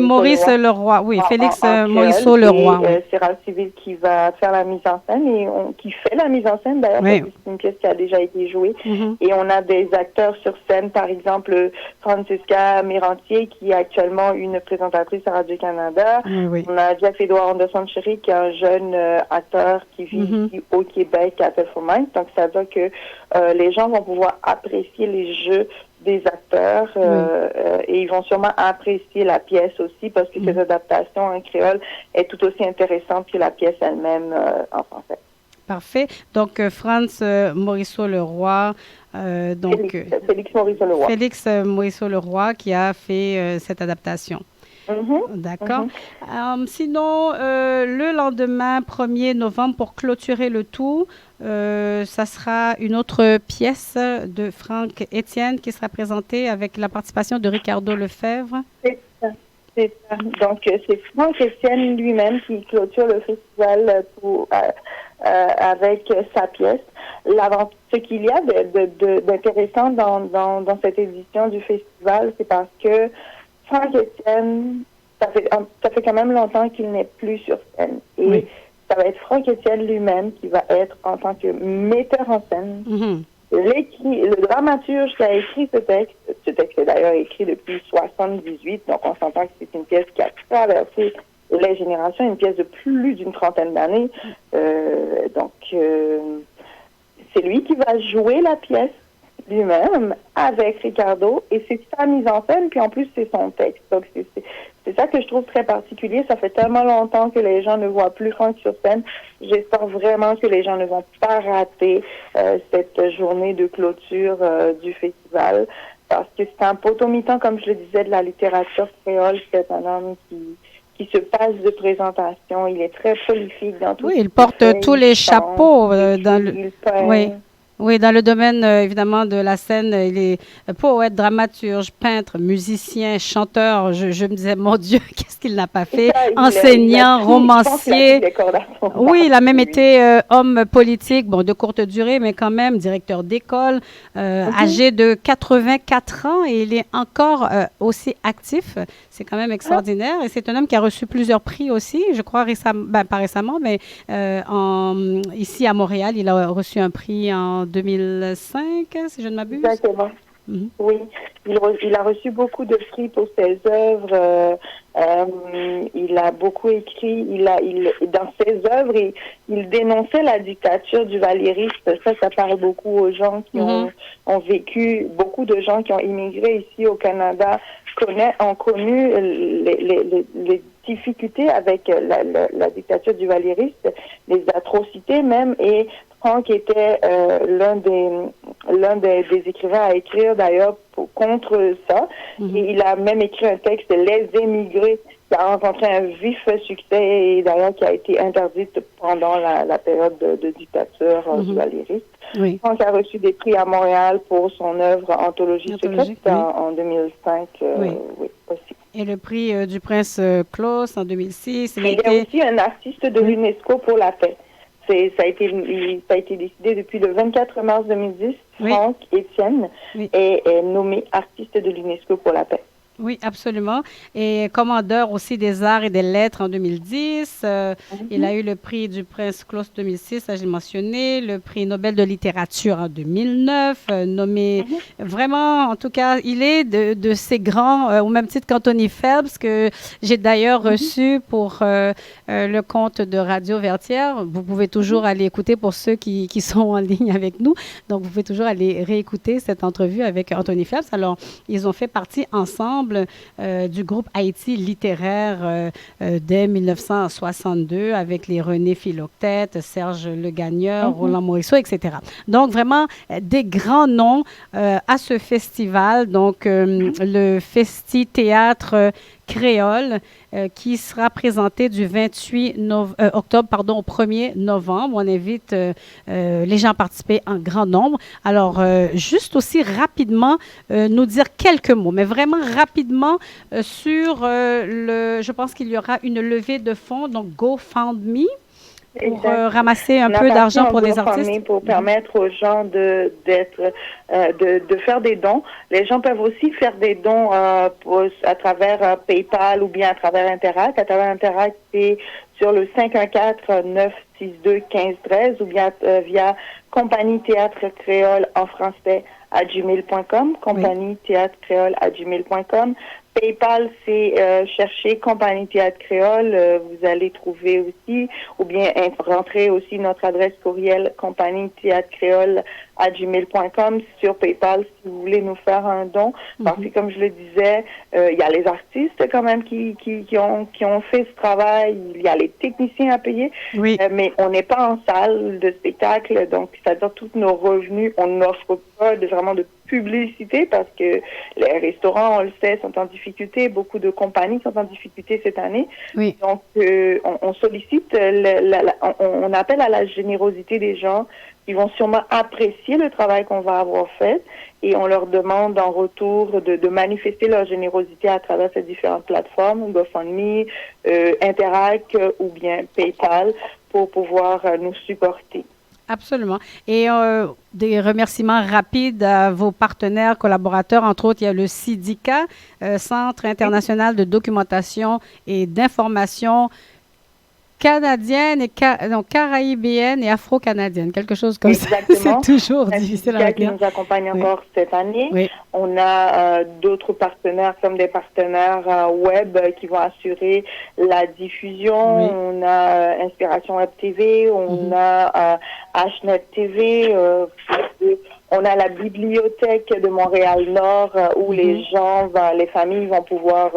S1: Maurice Leroy. Oui, Félix Morisseau Leroy.
S10: C'est Râle Civil qui va faire la mise en scène et qui fait la mise en scène d'ailleurs, parce que c'est une pièce qui a déjà été jouée. Et on a des acteurs sur scène, par exemple Francisca Mirantier, qui est actuellement une présentatrice à Radio-Canada. On a Jeff-Edouard Anderson-Cherry, qui est un jeune acteur qui vit ici au Québec à Performance. Donc ça veut dire que les gens vont pouvoir apprécier les jeux des acteurs et ils vont sûrement apprécier la pièce aussi parce que cette adaptation en créole est tout aussi intéressante que la pièce elle-même en français.
S1: Parfait. Donc, Franz Morisseau-Leroy.
S10: Félix Morisseau-Leroy.
S1: Félix Morisseau-Leroy qui a fait cette adaptation. D'accord. Sinon, le lendemain, 1er novembre, pour clôturer le tout, ça sera une autre pièce de Franck Etienne qui sera présentée avec la participation de Ricardo Lefebvre.
S10: C'est ça. Donc, c'est Franck Etienne lui-même qui clôture le festival avec sa pièce. Ce qu'il y a d'intéressant dans cette édition du festival, c'est parce que Franck Etienne, ça fait quand même longtemps qu'il n'est plus sur scène. Et ça va être Franck Etienne lui-même qui va être en tant que metteur en scène. Le dramaturge qui a écrit ce texte est d'ailleurs écrit depuis 1978, donc on s'entend que c'est une pièce qui a traversé les générations, une pièce de plus d'une trentaine d'années. c'est lui qui va jouer la pièce lui-même avec Ricardo, et c'est sa mise en scène, puis en plus c'est son texte. Donc c'est ça que je trouve très particulier. Ça fait tellement longtemps que les gens ne voient plus Franck sur scène. J'espère vraiment que les gens ne vont pas rater cette journée de clôture du festival, parce que c'est un potomitan, comme je le disais, de la littérature créole. C'est un homme qui se passe de présentation. Il est très prolifique dans tout.
S1: Oui, il porte tous les chapeaux dans le. Oui. Oui, dans le domaine, évidemment, de la scène, il est poète, dramaturge, peintre, musicien, chanteur. Je me disais, mon Dieu, qu'est-ce qu'il n'a pas fait? Enseignant, romancier. Oui, il a même été homme politique, bon, de courte durée, mais quand même, directeur d'école, âgé de 84 ans, et il est encore aussi actif. C'est quand même extraordinaire. Et c'est un homme qui a reçu plusieurs prix aussi, je crois, pas récemment, mais ici à Montréal, il a reçu un prix en 2005, si je ne m'abuse.
S10: Exactement. Oui, il a reçu beaucoup de prix pour ses œuvres. Il a beaucoup écrit. Dans ses œuvres, il dénonçait la dictature du valériste. Ça parle beaucoup aux gens qui ont vécu. Beaucoup de gens qui ont immigré ici au Canada ont connu les difficultés avec la dictature du valériste, les atrocités même, et Franck était l'un des écrivains à écrire d'ailleurs contre ça. Et il a même écrit un texte, Les émigrés, qui a rencontré un vif succès et d'ailleurs qui a été interdite pendant la période de dictature du valériste.
S1: Oui.
S10: Franck a reçu des prix à Montréal pour son œuvre Anthologie secrète en 2005. Oui, aussi.
S1: Et le prix du Prince Claus en 2006.
S10: Il est aussi un artiste de l'UNESCO pour la paix. Ça a été décidé depuis le 24 mars 2010. Franck Etienne est nommé artiste de l'UNESCO pour la paix.
S1: Oui, absolument. Et commandeur aussi des arts et des lettres en 2010. Il a eu le prix du Prince Claus 2006, ça j'ai mentionné, le prix Nobel de littérature en 2009, nommé vraiment, en tout cas, il est de ces grands, au même titre qu'Anthony Phelps, que j'ai d'ailleurs reçu pour le compte de Radio Vertière. Vous pouvez toujours aller écouter pour ceux qui sont en ligne avec nous. Donc, vous pouvez toujours aller réécouter cette entrevue avec Anthony Phelps. Alors, ils ont fait partie ensemble du groupe Haïti littéraire dès 1962 avec les René Philoctète, Serge Le Gagneur, Roland Morisseau, etc. Donc, vraiment, des grands noms à ce festival. Donc, le Festi Théâtre créole qui sera présenté du 28 octobre au 1er novembre. On invite les gens à participer en grand nombre. Alors, juste aussi rapidement, nous dire quelques mots, mais vraiment rapidement sur je pense qu'il y aura une levée de fonds, donc GoFundMe, pour ramasser un peu d'argent pour des artistes.
S10: Pour permettre aux gens de faire des dons. Les gens peuvent aussi faire des dons à travers PayPal ou bien à travers Interact. À travers Interact, c'est sur le 514-962-1513 ou bien via Compagnie Théâtre Créole en français à gmail.com, Compagnie Théâtre Créole à gmail.com. PayPal, c'est chercher Compagnie Théâtre Créole, vous allez trouver aussi, ou bien rentrer aussi notre adresse courriel Compagnie Théâtre Créole à gmail.com sur PayPal si vous voulez nous faire un don. Parce que comme je le disais, il y a les artistes quand même qui ont fait ce travail, il y a les techniciens à payer, mais on n'est pas en salle de spectacle, donc c'est-à-dire tous nos revenus, on n'offre pas vraiment de publicité parce que les restaurants, on le sait, sont en difficulté. Beaucoup de compagnies sont en difficulté cette année. Donc, on sollicite, on appelle à la générosité des gens. Ils vont sûrement apprécier le travail qu'on va avoir fait et on leur demande en retour de manifester leur générosité à travers ces différentes plateformes, GoFundMe, Interact ou bien PayPal pour pouvoir nous supporter.
S1: Absolument. Et des remerciements rapides à vos partenaires, collaborateurs. Entre autres, il y a le CIDICA, Centre international de documentation et d'information canadienne et caraïbienne et afro-canadienne, quelque chose comme
S10: Exactement.
S1: ça. C'est toujours difficile à
S10: qui
S1: retenir.
S10: nous accompagne encore cette année.
S1: Oui.
S10: On a d'autres partenaires comme des partenaires web qui vont assurer la diffusion.
S1: Oui.
S10: On a Inspiration Web TV, on a HNet TV, on a la bibliothèque de Montréal-Nord où les gens, les familles vont pouvoir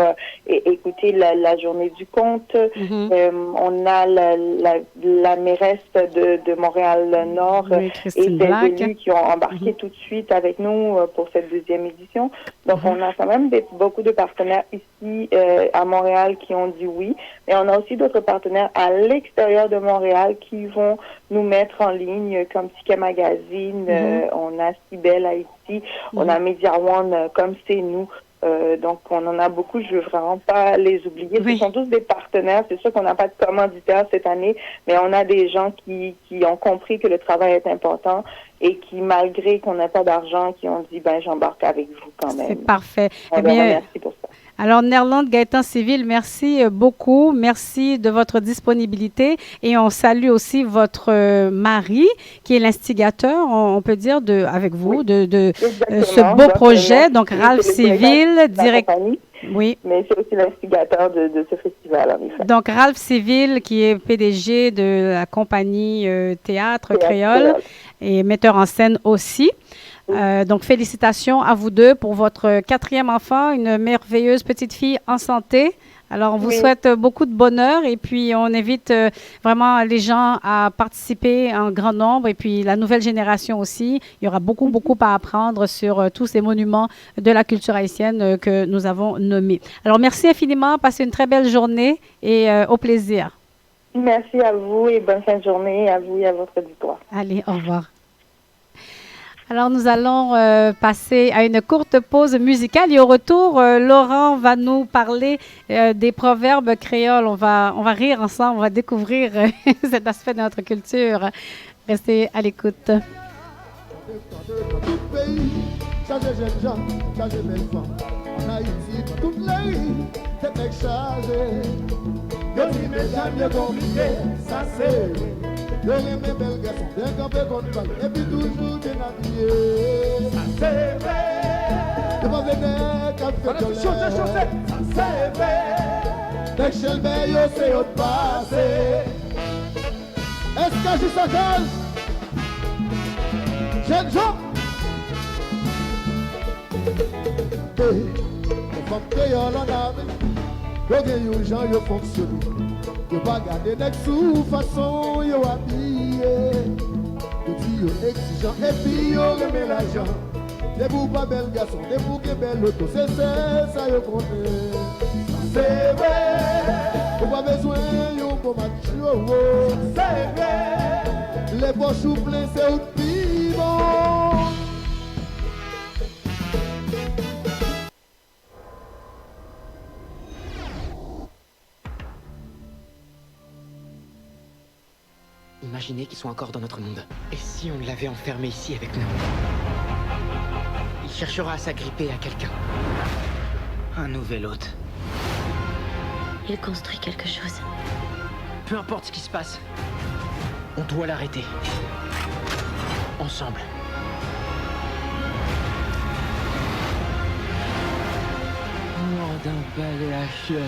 S10: écouter la journée du conte. On a la mairesse de Montréal-Nord et des élus qui ont embarqué tout de suite avec nous pour cette deuxième édition. Donc, on a quand même beaucoup de partenaires ici à Montréal qui ont dit oui. Mais on a aussi d'autres partenaires à l'extérieur de Montréal qui vont nous mettre en ligne comme Ticket Magazine, on a Cibel Haïti, on a Media One comme c'est nous. Donc, on en a beaucoup, je veux vraiment pas les oublier. Ce sont tous des partenaires. C'est sûr qu'on n'a pas de commanditaire cette année, mais on a des gens qui ont compris que le travail est important et qui, malgré qu'on n'a pas d'argent, qui ont dit, j'embarque avec vous quand même.
S1: C'est parfait.
S10: On les remercie pour ça.
S1: Alors, Nerland Gaëtan Civil, merci beaucoup. Merci de votre disponibilité. Et on salue aussi votre mari, qui est l'instigateur, on peut dire, avec vous, de ce beau projet. Donc, Ralph Civil, directeur. Oui.
S10: Mais c'est aussi l'instigateur de ce festival, en effet.
S1: Donc, Ralph Civil, qui est PDG de la compagnie Théâtre Créole et metteur en scène aussi. Donc, félicitations à vous deux pour votre 4e enfant, une merveilleuse petite fille en santé. Alors, on vous souhaite beaucoup de bonheur et puis on invite vraiment les gens à participer en grand nombre et puis la nouvelle génération aussi. Il y aura beaucoup à apprendre sur tous ces monuments de la culture haïtienne que nous avons nommés. Alors, merci infiniment. Passez une très belle journée et au plaisir.
S10: Merci à vous et bonne fin de journée à vous et à votre auditoire.
S1: Allez, au revoir. Alors, nous allons passer à une courte pause musicale et au retour, Laurent va nous parler des proverbes créoles. On va rire ensemble, on va découvrir cet aspect de notre culture. Restez à l'écoute.
S12: Yo aime bel garçon, bien campé contre balle, et puis toujours bien habillé. Ça c'est vrai. De pas venir qu'à faire de chanter, ça c'est vrai. Dès que je le mets, yo c'est autre passé. Est-ce que je s'accorde? Jeune gens. Les femmes créoles en avait, yo gen gens yo fonctionne. Yo pas garder nek sous façon yo habillé. Yo dit yo exigeant et puis yo remet l'argent. Des vous pas bel garçon, des vous que bel auto, c'est ça yo connaît. C'est vrai. Yo pas besoin yo bon match. C'est vrai. Les poches ou plein c'est out vivant.
S13: Imaginez qu'ils sont encore dans notre monde. Et si on l'avait enfermé ici avec nous? Il cherchera à s'agripper à quelqu'un. Un nouvel hôte.
S14: Il construit quelque chose.
S13: Peu importe ce qui se passe, on doit l'arrêter. Ensemble. Mort d'un balai à chiottes.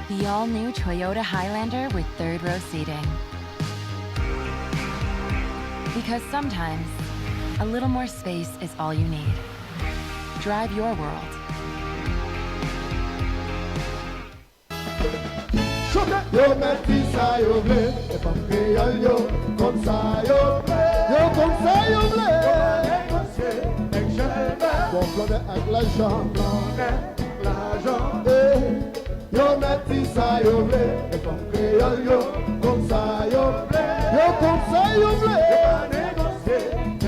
S15: The all-new Toyota Highlander with third-row seating. Because sometimes, a little more space is all you need. Drive your world.
S12: Yo metti sa yo ble, e pa mkeyal yo, kon sa yo ble. Yo kon sa yo ble. Yo negosye, ek jelbe. Bon flone ak l'ajan. Yo metti sa yo ble, e pa mkeyal yo, kon sa yo ble. Yo kon sa yo ble. Yo negosye,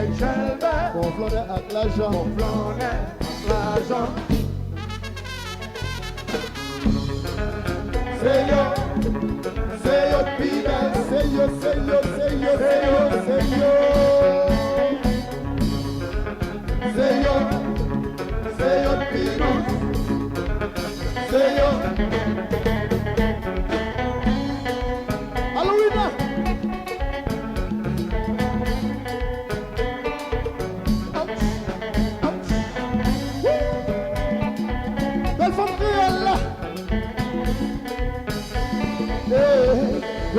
S12: ek jelbe. Bon flone ak l'ajan. Bon flone ak l'ajan. Say yo people, say yo, say yo, say yo, say yo, say yo.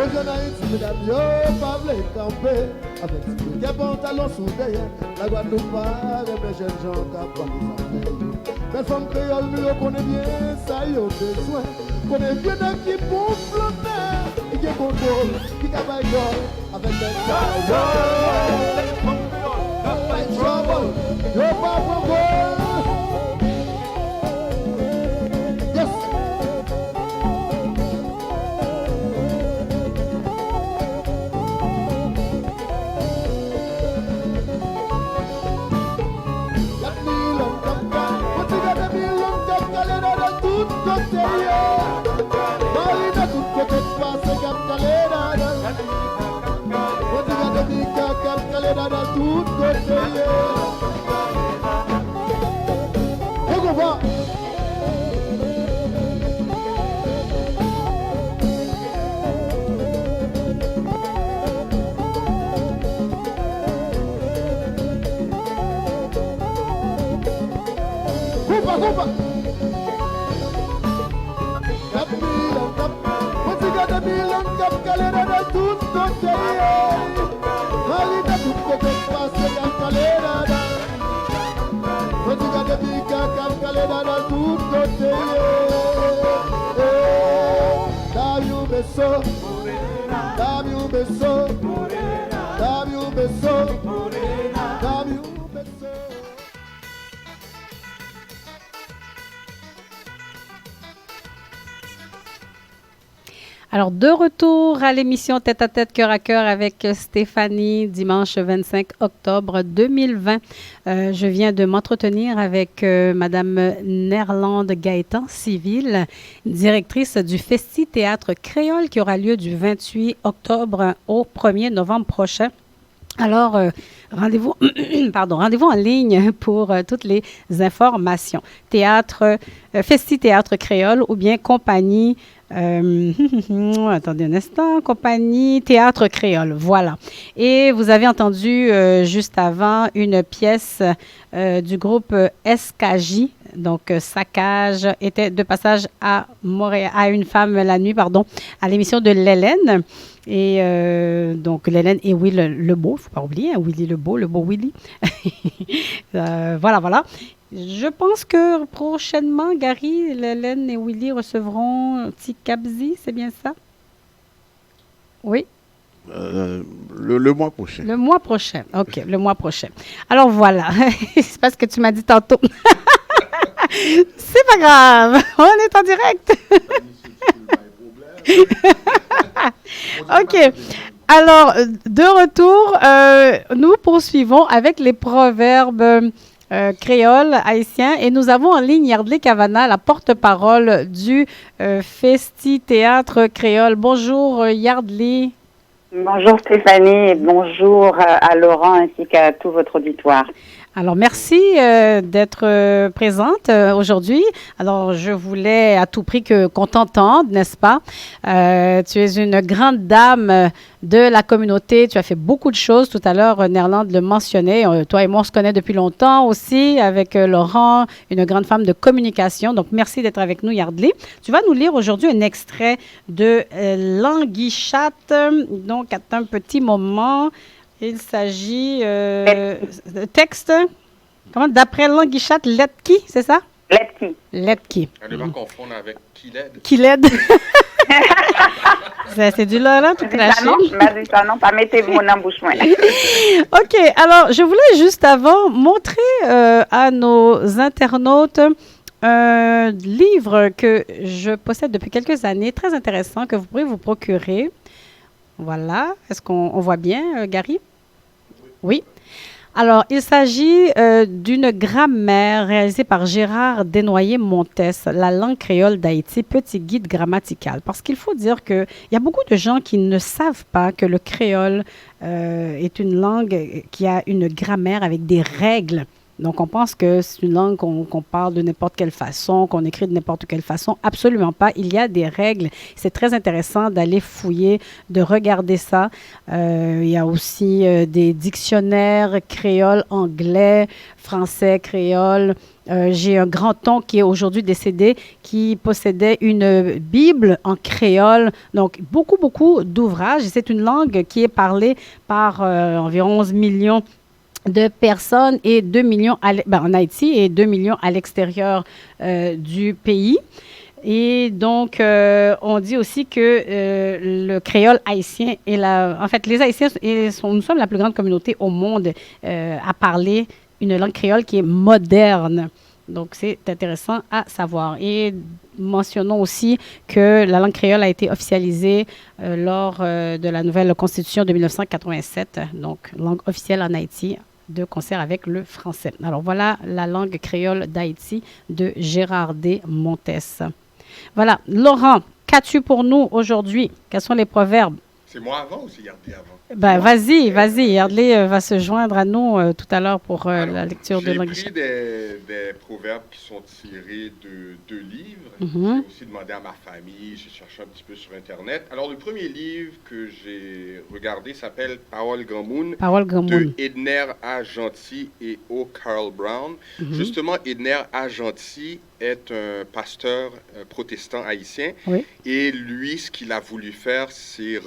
S12: Aux jeunes Haïti, mesdames, yo, pas vle camper. Avec des pantalons sous derrière, la Guadeloupe pas, mes jeunes gens capables de s'en. Belle femme créole, nous connaît bien, ça y a besoin. Connaît bien d'un qui bon flotteur, qui est bon bol, qui travaille avec des travailleurs. Yo pas bon bol. Yes.
S1: Alors, de retour à l'émission Tête à Tête, Cœur à Cœur avec Stéphanie, dimanche 25 octobre 2020. Je viens de m'entretenir avec Madame Nerlande Gaëtan Civil, directrice du Festi Théâtre Créole qui aura lieu du 28 octobre au 1er novembre prochain. Alors, rendez-vous en ligne pour toutes les informations. Festi Théâtre Créole ou bien compagnie, attendez un instant, compagnie Théâtre Créole, voilà. Et vous avez entendu juste avant une pièce du groupe SKJ, donc Saccage, était de passage à Montréal, à Une femme la nuit, à l'émission de l'Hélène. Et donc, l'Hélène et Will Lebeau, il ne faut pas oublier, hein, Willy Lebeau, le beau Willy. Voilà. Je pense que prochainement, Gary, l'Hélène et Willy recevront un petit Capzi, c'est bien ça? Oui?
S16: Le mois prochain.
S1: Le mois prochain, OK, le mois prochain. Alors voilà, c'est parce que tu m'as dit tantôt. C'est pas grave, on est en direct. OK. Alors, de retour, nous poursuivons avec les proverbes créoles haïtiens et nous avons en ligne Yardley Cavana, la porte-parole du Festi Théâtre Créole. Bonjour Yardley.
S17: Bonjour Stéphanie et bonjour à Laurent ainsi qu'à tout votre auditoire.
S1: Alors, merci d'être présente aujourd'hui. Alors, je voulais à tout prix qu'on t'entende, n'est-ce pas? Tu es une grande dame de la communauté. Tu as fait beaucoup de choses. Tout à l'heure, Nerlande le mentionnait. Toi et moi, on se connaît depuis longtemps aussi avec Laurent, une grande femme de communication. Donc, merci d'être avec nous, Yardley. Tu vas nous lire aujourd'hui un extrait de Languichat. Donc, attends un petit moment. Il s'agit de texte, comment, d'après Languichat, Letki, c'est ça? Letki.
S11: On ne va confondre avec Kiled.
S1: Kiled. C'est du là, tout craché.
S17: Non, pas mettez mon embouchement.
S1: OK, alors je voulais juste avant montrer à nos internautes un livre que je possède depuis quelques années, très intéressant, que vous pourrez vous procurer. Voilà. Est-ce qu'on voit bien, Gary? Oui. Alors, il s'agit d'une grammaire réalisée par Gérard Desnoyers-Montes, La langue créole d'Haïti, petit guide grammatical. Parce qu'il faut dire qu'il y a beaucoup de gens qui ne savent pas que le créole est une langue qui a une grammaire avec des règles Donc, on pense que c'est une langue qu'on parle de n'importe quelle façon, qu'on écrit de n'importe quelle façon. Absolument pas. Il y a des règles. C'est très intéressant d'aller fouiller, de regarder ça. Il y a aussi des dictionnaires créole, anglais, français, créole. J'ai un grand-oncle qui est aujourd'hui décédé, qui possédait une Bible en créole. Donc, beaucoup d'ouvrages. C'est une langue qui est parlée par environ 11 millions de personnes et 2 millions en Haïti et 2 millions à l'extérieur du pays. Et donc, on dit aussi que le créole haïtien est en fait, les Haïtiens, nous sommes la plus grande communauté au monde à parler une langue créole qui est moderne. Donc, c'est intéressant à savoir. Et mentionnons aussi que la langue créole a été officialisée lors de la nouvelle Constitution de 1987, donc langue officielle en Haïti, de concert avec le français. Alors, voilà la langue créole d'Haïti de Gérard D. Montes. Voilà. Laurent, qu'as-tu pour nous aujourd'hui? Quels sont les proverbes?
S11: C'est moi avant ou c'est Yardley avant?
S1: Ben, vas-y. Yardley va se joindre à nous tout à l'heure pour la lecture de langue.
S11: J'ai pris des proverbes qui sont tirés de 2 livres.
S1: Mm-hmm.
S11: J'ai aussi demandé à ma famille, j'ai cherché un petit peu sur Internet. Alors, le premier livre que j'ai regardé s'appelle Parole Grand Moun de Edner A. Gentil et O. Carl Brown. Mm-hmm. Justement, Edner A. Gentil est un pasteur protestant haïtien.
S1: Oui.
S11: Et lui, ce qu'il a voulu faire, c'est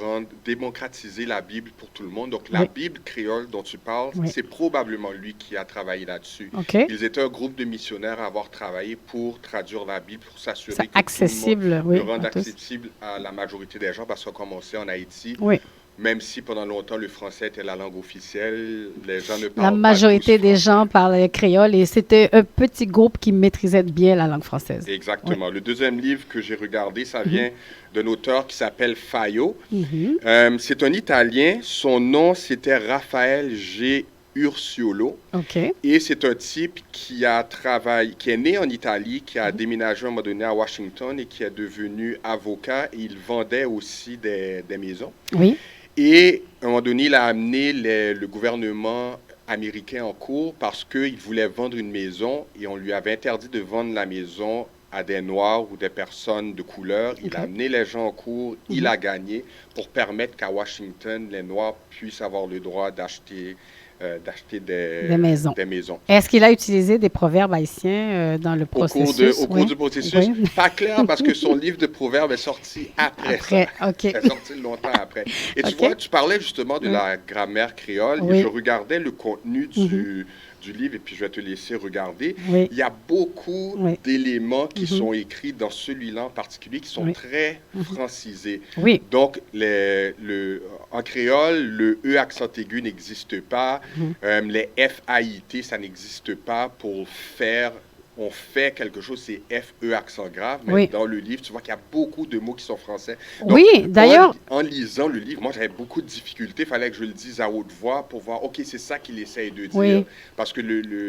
S11: démocratiser la Bible pour tout le monde. Donc, la Bible créole dont tu parles, c'est probablement lui qui a travaillé là-dessus.
S1: Okay.
S11: Ils étaient un groupe de missionnaires à avoir travaillé pour traduire la Bible, pour s'assurer que
S1: accessible,
S11: tout le monde le rende accessible à la majorité des gens, parce que comme on sait en Haïti, même si pendant longtemps le français était la langue officielle, les gens ne parlent pas. La
S1: majorité des gens parlaient créole et c'était un petit groupe qui maîtrisait bien la langue française.
S11: Exactement. Le deuxième livre que j'ai regardé, ça vient d'un auteur qui s'appelle Fayot. C'est un Italien. Son nom, c'était Raphaël G. Ursiolo. Et c'est un type qui est né en Italie, qui a déménagé à un moment donné à Washington et qui est devenu avocat. Et il vendait aussi des maisons.
S1: Oui.
S11: Et à un moment donné, il a amené le gouvernement américain en cours parce qu'il voulait vendre une maison et on lui avait interdit de vendre la maison à des Noirs ou des personnes de couleur. Il a amené les gens en cours, il a gagné pour permettre qu'à Washington, les Noirs puissent avoir le droit d'acheter des maisons.
S1: Est-ce qu'il a utilisé des proverbes haïtiens dans le processus?
S11: Au cours du processus, pas clair parce que son livre de proverbes est sorti après ça. C'est sorti longtemps après. Et tu vois, tu parlais justement de la grammaire créole et je regardais le contenu du livre et puis je vais te laisser regarder. Il y a beaucoup d'éléments qui sont écrits dans celui-là en particulier qui sont très francisés. Donc, en créole, le E accent aigu n'existe pas. Les FAIT, ça n'existe pas pour faire... On fait quelque chose, c'est FE accent grave, mais dans le livre, tu vois qu'il y a beaucoup de mots qui sont français. Donc,
S1: d'ailleurs...
S11: En lisant le livre, moi, j'avais beaucoup de difficultés. Il fallait que je le dise à haute voix pour voir, OK, c'est ça qu'il essaye de dire. Parce que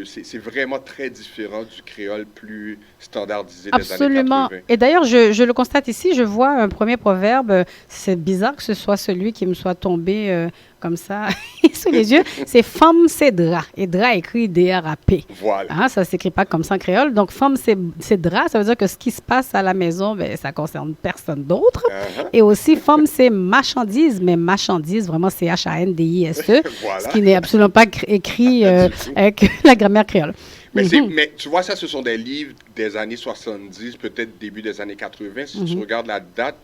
S11: c'est vraiment très différent du créole plus standardisé des années 80.
S1: Et d'ailleurs, je le constate ici, je vois un premier proverbe. C'est bizarre que ce soit celui qui me soit tombé... comme ça, sous les yeux, c'est femme c'est drap. Et drap écrit D-R-A-P.
S11: Voilà.
S1: Ça ne s'écrit pas comme ça en créole. Donc, femme c'est drap, ça veut dire que ce qui se passe à la maison, ça concerne personne d'autre. Et aussi, femme c'est marchandise, mais marchandise, vraiment, c'est H-A-N-D-I-S-E, ce qui n'est absolument pas écrit avec la grammaire créole.
S11: Mais tu vois, ça, ce sont des livres des années 70, peut-être début des années 80. Si tu regardes la date,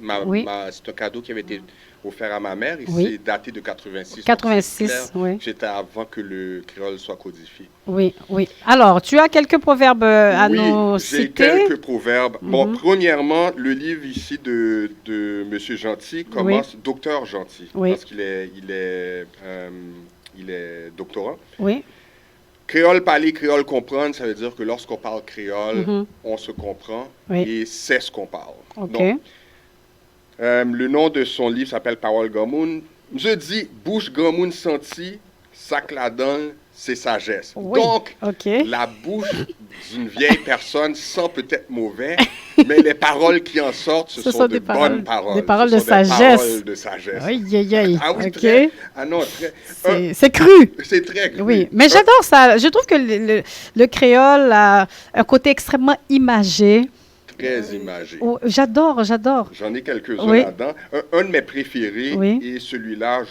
S11: c'est un cadeau qui avait été offert à ma mère et c'est daté de 86.
S1: 86, oui.
S11: J'étais avant que le créole soit codifié.
S1: Oui. Alors, tu as quelques proverbes à nous citer?
S11: J'ai quelques proverbes. Bon, premièrement, le livre ici de M. Gentil commence Docteur Gentil, parce qu'il est doctorant.
S1: Oui.
S11: Créole parler, créole comprendre, ça veut dire que lorsqu'on parle créole, on se comprend et c'est ce qu'on parle. Donc, le nom de son livre s'appelle Parole Grand Moun. Je dis, bouche grand moun senti, sac la donne, c'est sagesse.
S1: Oui.
S11: Donc,
S1: OK.
S11: la bouche d'une vieille personne sent peut-être mauvais, mais les paroles qui en sortent, ce sont de bonnes paroles.
S1: Des paroles
S11: Ce
S1: de
S11: sont
S1: sagesse.
S11: Des paroles de sagesse.
S1: Aïe, aïe, aïe.
S11: Ah oui,
S1: OK.
S11: très. Ah non, très.
S1: C'est cru.
S11: C'est très cru.
S1: Oui, mais j'adore ça. Je trouve que le créole a un côté extrêmement imagé.
S11: Très imagé.
S1: Oh, j'adore.
S11: J'en ai quelques-uns
S1: Oui.
S11: là-dedans. Un de mes préférés,
S1: Oui.
S11: et celui-là,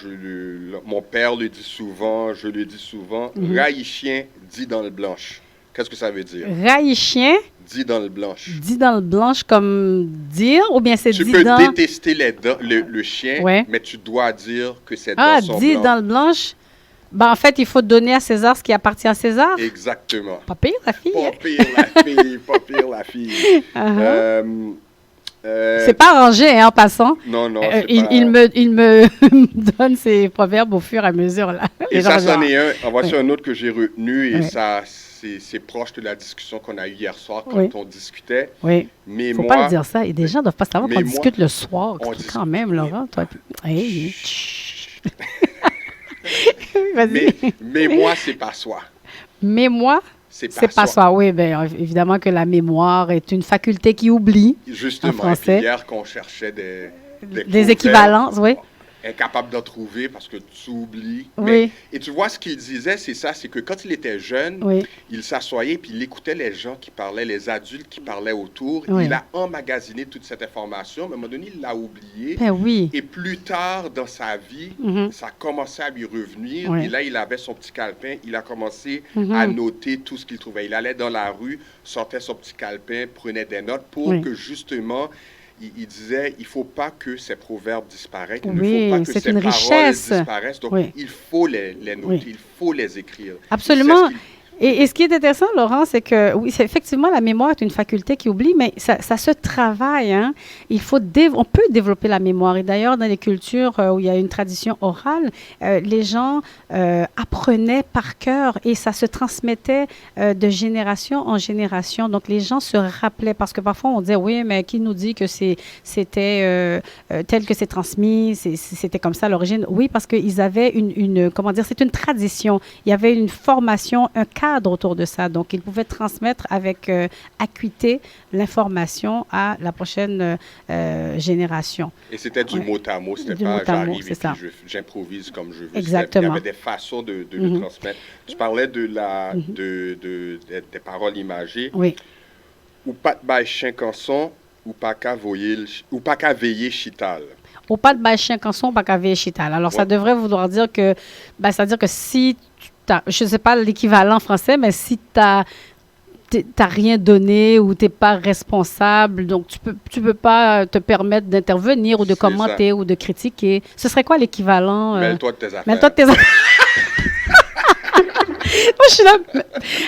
S11: mon père le dit souvent, je le dis souvent,
S1: Mhm.
S11: Raïchien dit dans le blanche. Qu'est-ce que ça veut dire?
S1: Raïchien,
S11: Dit dans le blanche.
S1: dit dans le blanche comme dire, ou bien c'est
S11: Tu
S1: dit
S11: peux
S1: dans...
S11: détester le chien,
S1: Ouais.
S11: mais tu dois dire que c'est
S1: Ah,
S11: dans son
S1: dit
S11: blanc.
S1: dans le blanche. Ben, en fait, il faut donner à César ce qui appartient à César.
S11: Exactement.
S1: Pas pire, la fille.
S11: Pas
S1: hein?
S11: pire la fille, pas pire la fille.
S1: Uh-huh. C'est pas arrangé, hein, en passant.
S11: Non, non,
S1: il me donne ses proverbes au fur et à mesure. Là.
S11: Et
S1: Les
S11: ça,
S1: gens
S11: c'en
S1: vont
S11: est un. En voici
S1: Ouais.
S11: un autre que j'ai retenu et
S1: Ouais.
S11: ça, c'est proche de la discussion qu'on a eue hier soir quand
S1: Oui.
S11: on discutait.
S1: Oui.
S11: Mais
S1: Faut
S11: moi,
S1: pas le dire ça. Et des gens doivent pas savoir
S11: mais
S1: qu'on
S11: moi-
S1: discute le soir.
S11: on
S1: Quand même, Laurent. Toi, hey, chut. Vas-y.
S11: mais moi, c'est pas soi.
S1: Mais moi,
S11: C'est
S1: c'est pas soi. Oui, bien, évidemment que la mémoire est une faculté qui oublie.
S11: Justement,
S1: En français.
S11: et puis hier qu'on cherchait des
S1: Des équivalences, oui.
S11: Incapable d'en trouver parce que tu oublies.
S1: Oui.
S11: Mais- et tu vois, ce qu'il disait, c'est ça, c'est que quand il était jeune,
S1: Oui.
S11: il s'assoyait puis il écoutait les gens qui parlaient, les adultes qui parlaient autour.
S1: Oui.
S11: Il a emmagasiné toute cette information, mais à un moment donné, il l'a oublié.
S1: Ben oui.
S11: Et plus tard dans sa vie,
S1: Mhm.
S11: ça a commencé à lui revenir.
S1: Oui.
S11: Et là, il avait son petit calepin. Il a commencé
S1: Mhm.
S11: à noter tout ce qu'il trouvait. Il allait dans la rue, sortait son petit calepin, prenait des notes pour
S1: Oui.
S11: que justement, il disait, il ne faut pas que ces proverbes disparaissent. Il
S1: Oui,
S11: ne faut pas que
S1: c'est
S11: ces
S1: une
S11: paroles
S1: richesse.
S11: disparaissent. Donc,
S1: Oui.
S11: il faut les noter,
S1: Oui.
S11: il faut les écrire.
S1: Absolument.
S11: C'est ce qu'il-
S1: Et ce qui est intéressant, Laurent, c'est que, oui, c'est effectivement, la mémoire est une faculté qui oublie, mais ça se travaille. Hein. On peut développer la mémoire. Et d'ailleurs, dans les cultures où il y a une tradition orale, les gens apprenaient par cœur et ça se transmettait de génération en génération. Donc, les gens se rappelaient, parce que parfois, on disait, oui, mais qui nous dit que c'était tel que c'est transmis, c'était comme ça à l'origine? Oui, parce qu'ils avaient comment dire, c'est une tradition. Il y avait une formation, un cadre autour de ça. Donc, ils pouvaient transmettre avec acuité l'information à la prochaine génération.
S11: Et c'était du
S1: Ouais.
S11: mot à mot, c'était
S1: Du
S11: pas
S1: mot à mot,
S11: j'arrive
S1: c'est
S11: et
S1: ça.
S11: puis j'improvise comme je veux.
S1: Exactement.
S11: Il y avait des façons de le
S1: Mhm.
S11: transmettre. Tu parlais de
S1: Mhm.
S11: des paroles imagées.
S1: Oui.
S11: Ou pas de bail chien canson, ou pas qu'à veiller chital.
S1: Au pas de bail chien canson, pas qu'à veiller chital. Alors, ça
S11: Ouais.
S1: devrait vouloir dire que, c'est-à-dire que si je ne sais pas l'équivalent français, mais si t'as rien donné ou tu n'es pas responsable, donc tu peux pas te permettre d'intervenir ou de
S11: C'est
S1: commenter
S11: ça.
S1: ou de critiquer. Ce serait quoi l'équivalent?
S11: Mêle-toi de tes affaires.
S1: Mêle-toi de tes affaires. Moi, je suis là.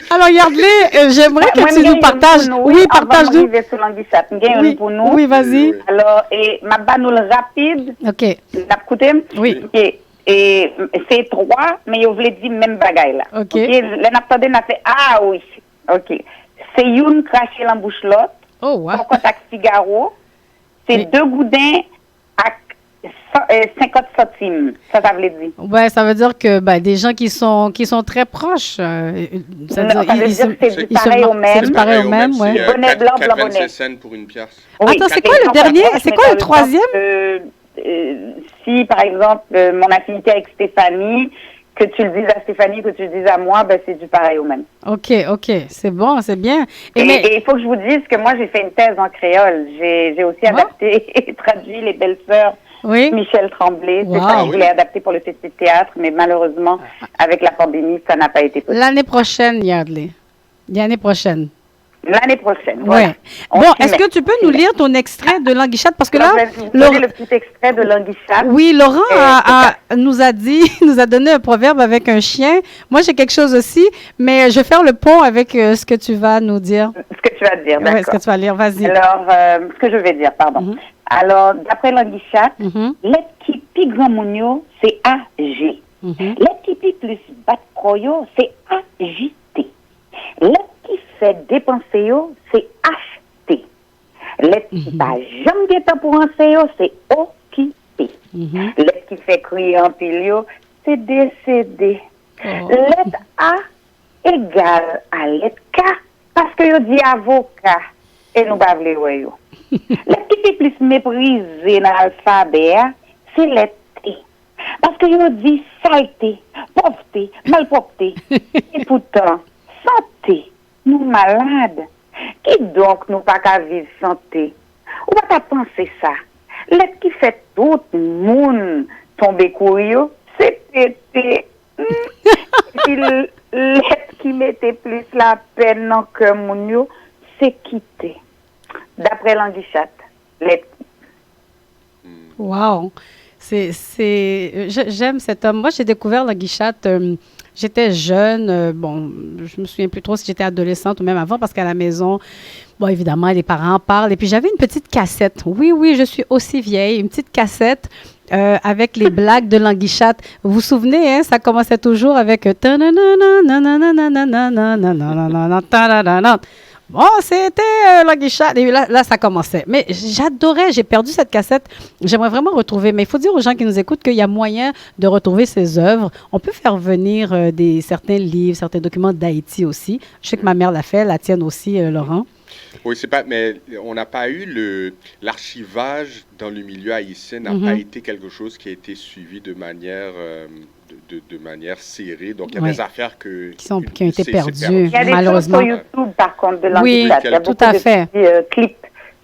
S1: Alors, regarde-les, j'aimerais que tu nous partages. Oui, partage-nous.
S17: Avant d'arriver sur l'anguissat,
S1: Oui,
S17: pour nous.
S1: oui, vas-y.
S17: Alors, et ma banoule rapide.
S1: OK.
S17: N'a écouté?
S1: Oui.
S17: OK. Et c'est trois, mais je voulais dire même bagaille là.
S1: OK.
S17: L'année n'a fait, ah oui. OK. C'est une craché dans la bouche l'autre.
S1: Oh, wow.
S17: Pour contact Figaro. C'est deux goudins à 50 centimes. Ça veut dire.
S1: Ouais, ça veut dire que des gens qui sont très proches,
S17: Non, ça veut dire que c'est du
S1: ils se
S17: pareil au
S1: marquent- c'est
S17: même.
S1: du pareil au même, ouais.
S17: Bonnet blanc, blanc, bonnet.
S11: 25 cents pour une pièce.
S1: Attends, c'est quoi le dernier? C'est quoi le troisième?
S17: Si, par exemple, mon affinité avec Stéphanie, que tu le dises à Stéphanie, que tu le dises à moi, c'est du pareil au même.
S1: OK, c'est bon, c'est bien.
S17: Et il faut que je vous dise que moi, j'ai fait une thèse en créole. J'ai aussi adapté et traduit Les Belles-Sœurs Michel Tremblay. C'est ça que je voulais adapter pour le festival de théâtre, mais malheureusement, avec la pandémie, ça n'a pas été possible.
S1: L'année prochaine, Yardley. L'année prochaine.
S17: L'année prochaine,
S1: Ouais.
S17: voilà. On
S1: Bon,
S17: s'y
S1: est-ce
S17: met.
S1: que tu peux nous lire ton extrait de Languichat? Parce que
S17: Alors,
S1: là,
S17: je vais vous donner le petit extrait de Languichat.
S1: Oui, Laurent nous a donné un proverbe avec un chien. Moi, j'ai quelque chose aussi, mais je vais faire le pont avec ce que tu vas nous dire.
S17: Ce que tu vas dire, d'accord.
S1: Oui, ce que tu vas lire, vas-y.
S17: Alors, ce que je vais dire, pardon. Alors, d'après Languichat, l'être qui pique grand mounio, c'est AG. L'être qui pique plus bat croyo, c'est agité. L'être qui fait dépenser yo, c'est acheter. L'être qui pas jamais de temps pour penser yo, c'est occupé. L'être qui fait crier en pile yo, c'est décédé. L'être A égale à lettre K. Parce que yo dit avocat. Et nous pas vle wè yo. Lettre qui fait plus méprisé dans l'alphabet, c'est lettre T. Parce que yo dit saleté, pauvreté, malpropreté. Et pourtant, santé, nous malades. Qui donc nous pas qu'à vivre santé? Ou pas penser ça? Lettre qui fait tout le monde tomber courir, c'est pété. Et lettre qui mettait plus la peine dans le cœur moun yo, c'est quitter. D'après Languichat, lettre.
S1: Wow! J'aime cet homme. Moi, j'ai découvert Languichat, j'étais jeune. Bon, je me souviens plus trop si j'étais adolescente ou même avant, parce qu'à la maison, bon, évidemment, les parents parlent. Et puis, j'avais une petite cassette. Oui, je suis aussi vieille. Une petite cassette avec les blagues de Languichat. Vous vous souvenez, hein, ça commençait toujours avec... Bon, c'était Languichat. Et là, ça commençait. Mais j'adorais, j'ai perdu cette cassette. J'aimerais vraiment retrouver. Mais il faut dire aux gens qui nous écoutent qu'il y a moyen de retrouver ces œuvres. On peut faire venir certains livres, certains documents d'Haïti aussi. Je sais que ma mère l'a fait, la tienne aussi, Laurent.
S11: Oui, c'est pas, mais on n'a pas eu l'archivage dans le milieu haïtien n'a pas été quelque chose qui a été suivi de manière de manière serrée. Donc, il y a des affaires qui ont été perdues,
S1: malheureusement.
S17: Il y a des choses sur YouTube, par contre, de
S1: oui,
S17: il y a beaucoup
S1: tout à fait.
S17: de clips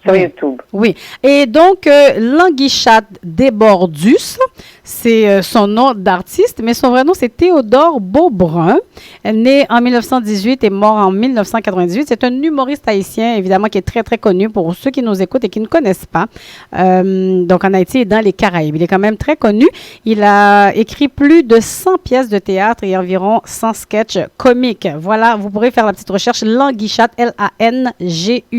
S17: sur YouTube.
S1: Oui. Et donc, Languichat Desbordus, c'est son nom d'artiste, mais son vrai nom, c'est Théodore Beaubrun, né en 1918 et mort en 1998. C'est un humoriste haïtien, évidemment, qui est très, très connu pour ceux qui nous écoutent et qui ne connaissent pas. Donc, en Haïti et dans les Caraïbes. Il est quand même très connu. Il a écrit plus de 100 pièces de théâtre et environ 100 sketchs comiques. Voilà, vous pourrez faire la petite recherche. Languichat, Languichat.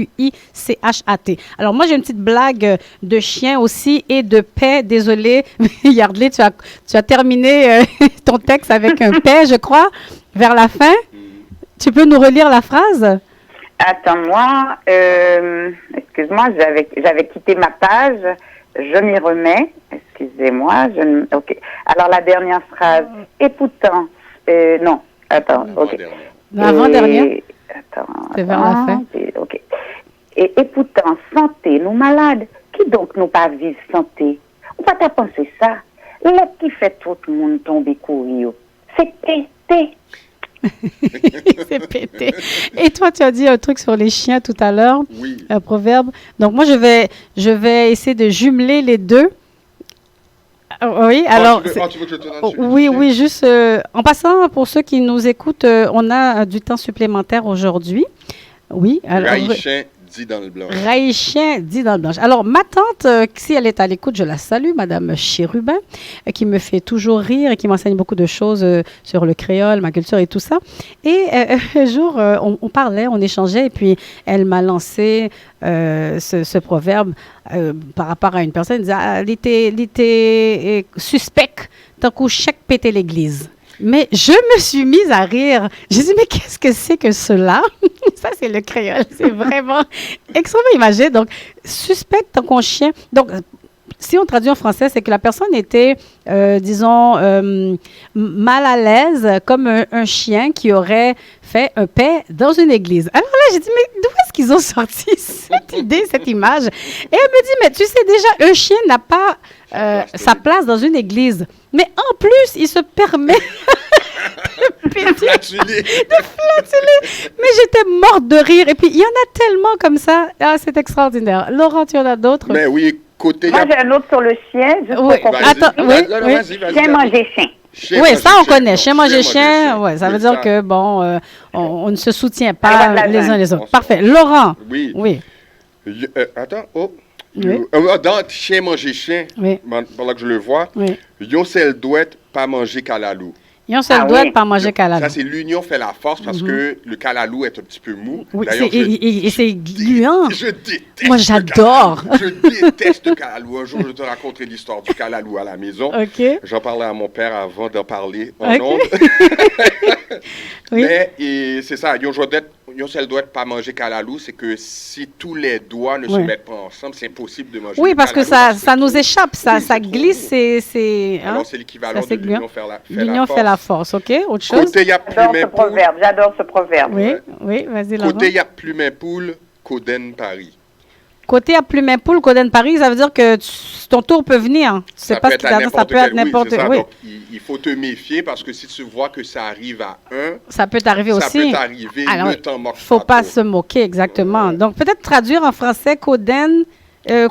S1: Alors, moi, j'ai une petite blague de chien aussi et de paix. Désolée, Yardley, tu as terminé ton texte avec un paix, je crois, vers la fin. Tu peux nous relire la phrase?
S17: Attends-moi, excuse-moi, j'avais quitté ma page, je m'y remets, excusez-moi, ok. Alors, la dernière phrase, et pourtant, non, attends, ok.
S1: L'avant-dernière?
S17: Attends.
S1: C'est vers la fin.
S17: Ok. Et pourtant, santé, nous malades, qui donc nous pas vivre santé? On va pas penser ça. L'autre qui fait tout le monde tomber courir, c'est pété.
S1: C'est pété. Et toi, tu as dit un truc sur les chiens tout à l'heure,
S11: oui.
S1: Un proverbe. Donc, moi, je vais essayer de jumeler les deux. Oui, alors...
S11: tu veux que je te donne
S1: oui, juste... en passant, pour ceux qui nous écoutent, on a du temps supplémentaire aujourd'hui. Oui. Alors,
S11: Raïchien dit dans le blanc.
S1: Raïchien dit dans le blanc. Alors, ma tante, si elle est à l'écoute, je la salue, Madame Chérubin, qui me fait toujours rire et qui m'enseigne beaucoup de choses sur le créole, ma culture et tout ça. Et un jour, on parlait, on échangeait, et puis elle m'a lancé ce proverbe par rapport à une personne. Elle disait, il était suspect, tant qu'on chèque pétait l'église. Mais je me suis mise à rire. J'ai dit, mais qu'est-ce que c'est que cela? Ça, c'est le créole. C'est vraiment extrêmement imagé. Donc, suspecte tant qu'on chien. Donc, si on traduit en français, c'est que la personne était, disons, mal à l'aise, comme un chien qui aurait fait un paix dans une église. Alors là, j'ai dit, mais d'où est-ce qu'ils ont sorti cette idée, cette image? Et elle me dit, mais tu sais déjà, un chien n'a pas sa place dans une église. Mais en plus, il se permet de flatuler. Mais j'étais morte de rire. Et puis, il y en a tellement comme ça. Ah, c'est extraordinaire. Laurent, tu en as d'autres?
S11: Mais oui, côté...
S17: Moi, j'ai un autre sur le chien.
S1: Oui, attends, oui.
S17: Chien manger chien.
S1: Oui, ça, on connaît. Chien manger chien, ouais, ça veut dire que, bon, on ne se soutient pas les uns les autres. Parfait. Laurent?
S11: Oui. Attends,
S1: Oui.
S11: Dans chien manger chien, pendant que je le vois, yon seul doit pas manger calalou.
S1: Yon seul doit pas manger calalou.
S11: Ça, c'est l'union fait la force parce que le calalou est un petit peu mou.
S1: Oui, et c'est gluant.
S11: Je déteste.
S1: Moi, j'adore.
S11: Je déteste le calalou. Un jour, je te raconterai l'histoire du calalou à la maison.
S1: OK.
S11: J'en parlais à mon père avant d'en parler en ondes.
S1: Oui.
S11: Mais c'est ça, yon Yon seul doit pas manger calalou, c'est que si tous les doigts ne se
S1: Oui.
S11: mettent pas ensemble, c'est impossible de manger.
S1: Oui,
S11: le
S1: parce que
S11: calalou,
S1: ça nous échappe, ça glisse, c'est. Hein?
S11: Alors, c'est l'équivalent
S1: Ça, c'est
S11: de
S1: gluant.
S11: l'union fait
S1: L'union fait la force, OK? Autre chose?
S11: Côté, il y a
S17: J'adore ce proverbe.
S1: Oui, oui, vas-y, Laurent.
S11: Côté, il y a plume poule, Coden Paris.
S1: Côté à Plumet Poule, Coden Paris, ça veut dire que ton tour peut venir. Tu sais pas ce qui t'attend, ça peut être n'importe
S11: oui.
S1: oui.
S11: Donc, il faut te méfier parce que si tu vois que ça arrive à 1,
S1: Ça peut t'arriver aussi.
S11: Ça peut t'arriver,
S1: Alors,
S11: ne t'en moque
S1: faut pas se moquer, exactement. Donc, peut-être traduire en français Coden,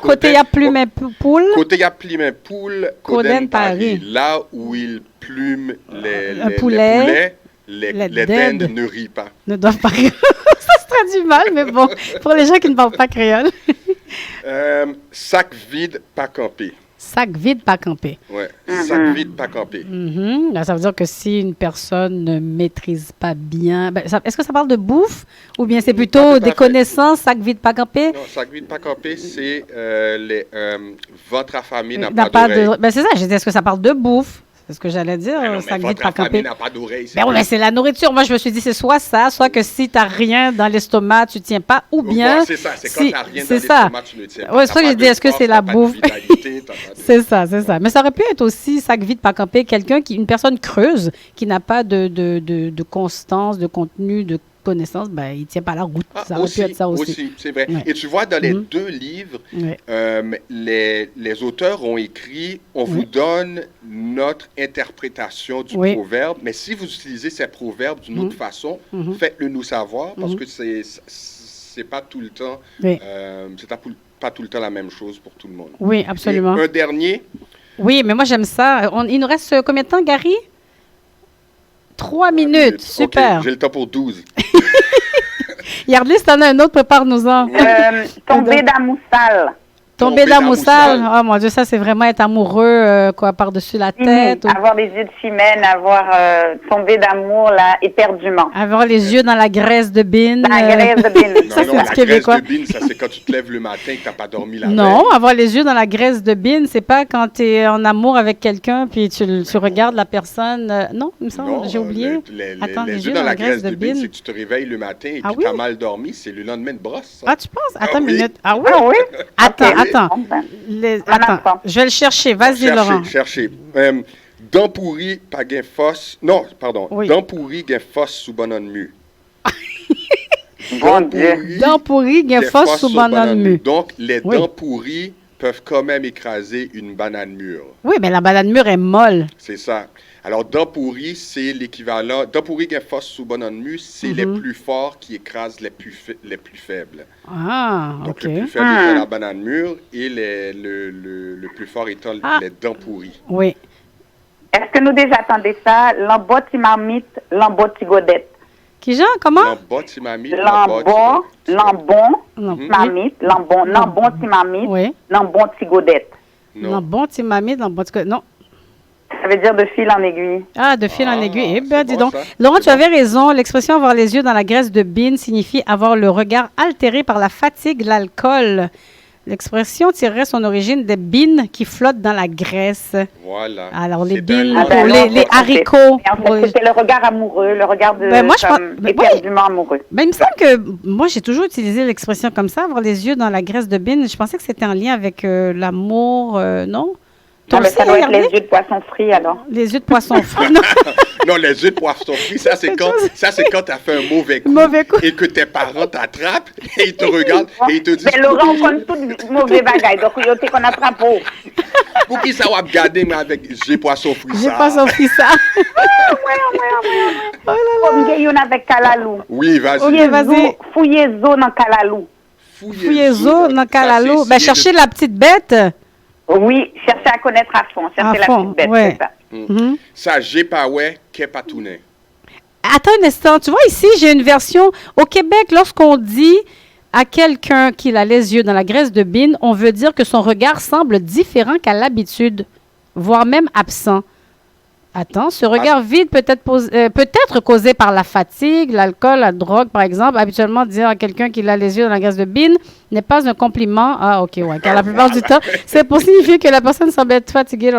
S1: côté à Plumet Poule.
S11: Côté, il y a plume poule,
S1: Coden
S11: Coden
S1: Paris.
S11: Paris. Là où il plume
S1: Un poulet,
S11: les
S1: les
S11: dindes
S1: dindes
S11: ne rient pas.
S1: ne doivent pas rire. Ça se traduit mal, mais bon, pour les gens qui ne parlent pas créole.
S11: Sac vide, pas campé.
S1: Sac vide, pas campé.
S11: Ouais, sac vide, pas campé.
S1: Là, ça veut dire que si une personne ne maîtrise pas bien, est-ce que ça parle de bouffe ou bien c'est plutôt des connaissances, sac vide, pas campé?
S11: Non, sac vide, pas campé, c'est votre affamé n'a
S1: N'a
S11: pas d'oreille.
S1: c'est ça, j'ai dit, est-ce que ça parle de bouffe? C'est ce que j'allais dire, sac vide,
S11: Votre
S1: pas
S11: affamé
S1: campé.
S11: n'a pas d'oreille.
S1: Ben oui, mais c'est la nourriture. Moi, je me suis dit, c'est soit ça, soit que si tu n'as rien dans l'estomac, tu ne tiens pas, ou bien...
S11: Ouais, c'est ça, c'est quand tu n'as rien dans
S1: c'est ça.
S11: l'estomac, tu ne tiens pas.
S1: Oui, c'est ça que j'ai dit, est-ce que c'est la bouffe? C'est ça, c'est ça. Mais ça aurait pu être aussi, sac vide, pas campé, une personne creuse, qui n'a pas de constance, de contenu, de connaissance, il ne tient pas la route. Ça aurait pu être ça aussi.
S11: C'est vrai.
S1: Ouais.
S11: Et tu vois, dans les deux livres, les auteurs ont écrit, on vous donne notre interprétation du proverbe, mais si vous utilisez ces proverbes d'une autre façon, faites-le nous savoir, parce que c'est pas tout le temps, pas tout le temps la même chose pour tout le monde.
S1: Oui, absolument.
S11: Et un dernier.
S1: Oui, mais moi, j'aime ça. Il nous reste combien de temps, Gary? 3 minutes. Super.
S11: Okay, j'ai le temps pour 12.
S1: Yardlis, t'en as un autre, prépare-nous-en.
S17: Tomber d'amoussal.
S1: Tomber d'amoussal. Oh mon Dieu, ça, c'est vraiment être amoureux, par-dessus la tête.
S17: Avoir les yeux de Chimène, tomber d'amour, là, éperdument.
S1: Avoir les yeux dans la graisse de bine.
S17: La graisse de bine.
S1: Ça, c'est
S11: la
S1: du québécois.
S11: graisse de bine, ça, c'est quand tu te lèves le matin et que tu n'as pas dormi la veille.
S1: Non, avoir les yeux dans la graisse de bine, c'est pas quand tu es en amour avec quelqu'un puis tu regardes la personne. Non, il me semble, j'ai oublié. Attends,
S11: les yeux dans la graisse de bine, c'est que tu te réveilles le matin et que tu as mal dormi. C'est le lendemain de brosse. Ça.
S1: Ah, tu penses? Attends une minute. Ah oui?
S17: Ah oui?
S1: Attends. Attends, je vais le chercher. Vas-y, Laurent.
S11: Cherchez. Dents pourries, pas gain fosse. Non, pardon. Oui. Dents pourries, gain fosse sous banane mûre.
S1: Dents pourries, gain fosse sous banane mûre.
S11: Donc, les dents pourries peuvent quand même écraser une banane mûre.
S1: Oui, mais la banane mûre est molle.
S11: C'est ça. Alors, dents pourries, c'est l'équivalent. Dents pourries, gain fosse sous banane mûre, c'est les plus forts qui écrasent les plus faibles.
S1: Ah,
S11: donc,
S1: OK.
S11: le plus faible étant la banane mûre et le plus fort étant les dents pourries.
S1: Oui.
S17: Est-ce que nous déjà attendez ça? Lambotti marmite, lambotti godette.
S1: Qui genre, comment?
S11: Lambotti marmite,
S17: lambon, marmite, lambon timamite, lambon tigodette.
S1: Lambon timamite, lambon tigodette. Non.
S17: Ça veut dire de fil en aiguille.
S1: Ah, de fil en aiguille. Eh bien, dis donc. Laurent, tu avais raison. L'expression avoir les yeux dans la graisse de bine signifie avoir le regard altéré par la fatigue, l'alcool. L'expression tirerait son origine des bines qui flottent dans la graisse.
S11: Voilà.
S1: Alors, les bines pour les haricots.
S17: C'était le regard amoureux, le regard de éperdument amoureux.
S1: Ben, il me semble que moi, j'ai toujours utilisé l'expression comme ça, avoir les yeux dans la graisse de bine. Je pensais que c'était en lien avec l'amour, non?
S17: Non, mais ça doit être les yeux de poisson frit, alors.
S1: Les yeux de poisson frit,
S11: non? Non, les yeux de poisson frit, ça, c'est quand tu as fait un mauvais coup et que tes parents t'attrapent et ils te regardent et ils te disent...
S17: Mais Laurent, on connaît tout mauvais bagaille, donc il y a qu'on attrape.
S11: Pour qui ça va garder, mais avec yeux de poisson frit, ça?
S1: Yeux de poisson frit, ça.
S17: Oh là là. Il y en a avec calalou.
S11: Oui, vas-y.
S17: Fouillez-zo dans calalou.
S1: Fouillez-zo dans calalou. Ben, cherchez la petite bête.
S17: Oui, cherchez à connaître à fond. Cherchez la petite bête, c'est ça.
S11: Ça, j'ai pas qu'est pas tout né.
S1: Attends un instant. Tu vois, ici, j'ai une version. Au Québec, lorsqu'on dit à quelqu'un qu'il a les yeux dans la graisse de bine, on veut dire que son regard semble différent qu'à l'habitude, voire même absent. Attends, ce regard vide peut être causé par la fatigue, l'alcool, la drogue, par exemple. Habituellement, dire à quelqu'un qu'il a les yeux dans la graisse de bine n'est pas un compliment. Ah, OK, ouais. Car la plupart du temps, c'est pour signifier que la personne semble être fatiguée.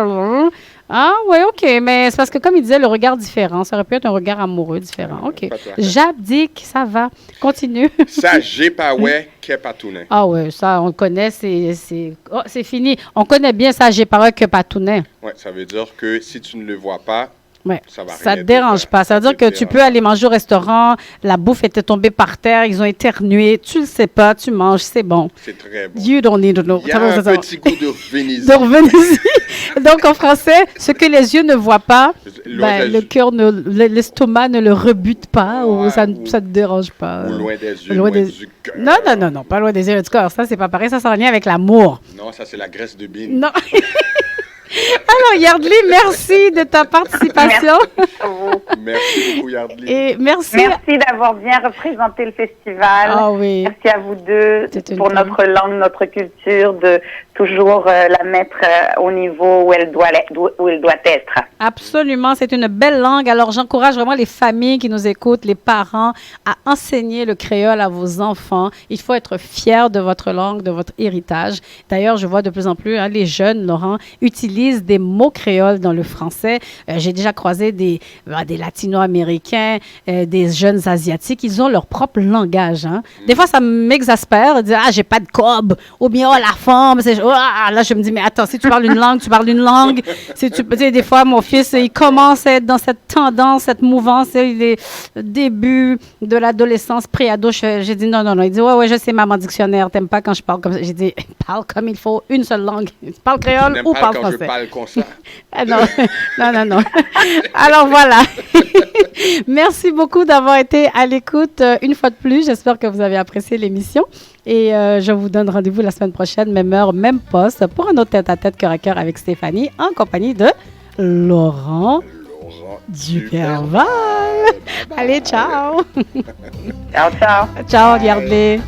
S1: Ah, oui, OK. Mais c'est parce que, comme il disait, le regard différent. Ça aurait pu être un regard amoureux différent. OK. J'abdique, ça va. Continue.
S11: Ça, j'ai pas ouais, qu'est pas tout n'est.
S1: Ah, oui, ça, on le connaît. C'est fini. On connaît bien ça, j'ai pas ouais, que pas tout n'est.
S11: Oui, ça veut dire que si tu ne le vois pas,
S1: ouais.
S11: Ça
S1: te dérange pas. Ça veut dire que tu peux aller manger au restaurant, la bouffe était tombée par terre, ils ont éternué, tu le sais pas, tu manges, c'est bon.
S11: C'est très bon.
S1: You don't need to know.
S11: Il y a un petit goût de Vénétie.
S1: Donc, en français, ce que les yeux ne voient pas, le cœur, l'estomac ne le rebute pas, ou ça ne te dérange pas.
S11: Ou loin des yeux, loin du cœur.
S1: Non, pas loin des yeux et du corps. Ça, c'est pas pareil. Ça, ça a rien avec l'amour.
S11: Non, ça, c'est la graisse de bine.
S1: Non. Alors, Yardley, merci de ta participation.
S11: Merci beaucoup, Yardley.
S1: Et merci
S17: d'avoir bien représenté le festival.
S1: Ah oui.
S17: Merci à vous deux pour notre langue, notre culture, de toujours la mettre au niveau où elle doit être.
S1: Absolument, c'est une belle langue. Alors, j'encourage vraiment les familles qui nous écoutent, les parents, à enseigner le créole à vos enfants. Il faut être fier de votre langue, de votre héritage. D'ailleurs, je vois de plus en plus les jeunes, Laurent, utilisent des mots créoles dans le français. J'ai déjà croisé des latino-américains, des jeunes asiatiques. Ils ont leur propre langage. Hein. Des fois, ça m'exaspère de dire « Ah, j'ai pas de cob » ou bien « Oh, la forme ». Là, je me dis « Mais attends, si tu parles une langue, tu parles une langue. » Des fois, mon fils, il commence à être dans cette tendance, cette mouvance. Il est début de l'adolescence, pré-ado. J'ai dit « Non. » Il dit « Ouais, je sais, maman, dictionnaire. T'aimes pas quand je parle comme ça. » J'ai dit « Parle comme il faut, une seule langue. Tu parles créole ou parle français. »
S11: Je parle comme ça.
S1: Non. Alors voilà. Merci beaucoup d'avoir été à l'écoute une fois de plus. J'espère que vous avez apprécié l'émission. Et je vous donne rendez-vous la semaine prochaine, même heure, même poste, pour un autre tête-à-tête cœur à cœur avec Stéphanie, en compagnie de Laurent Duperval. Allez, ciao.
S17: Ciao.
S1: Ciao, Yardley.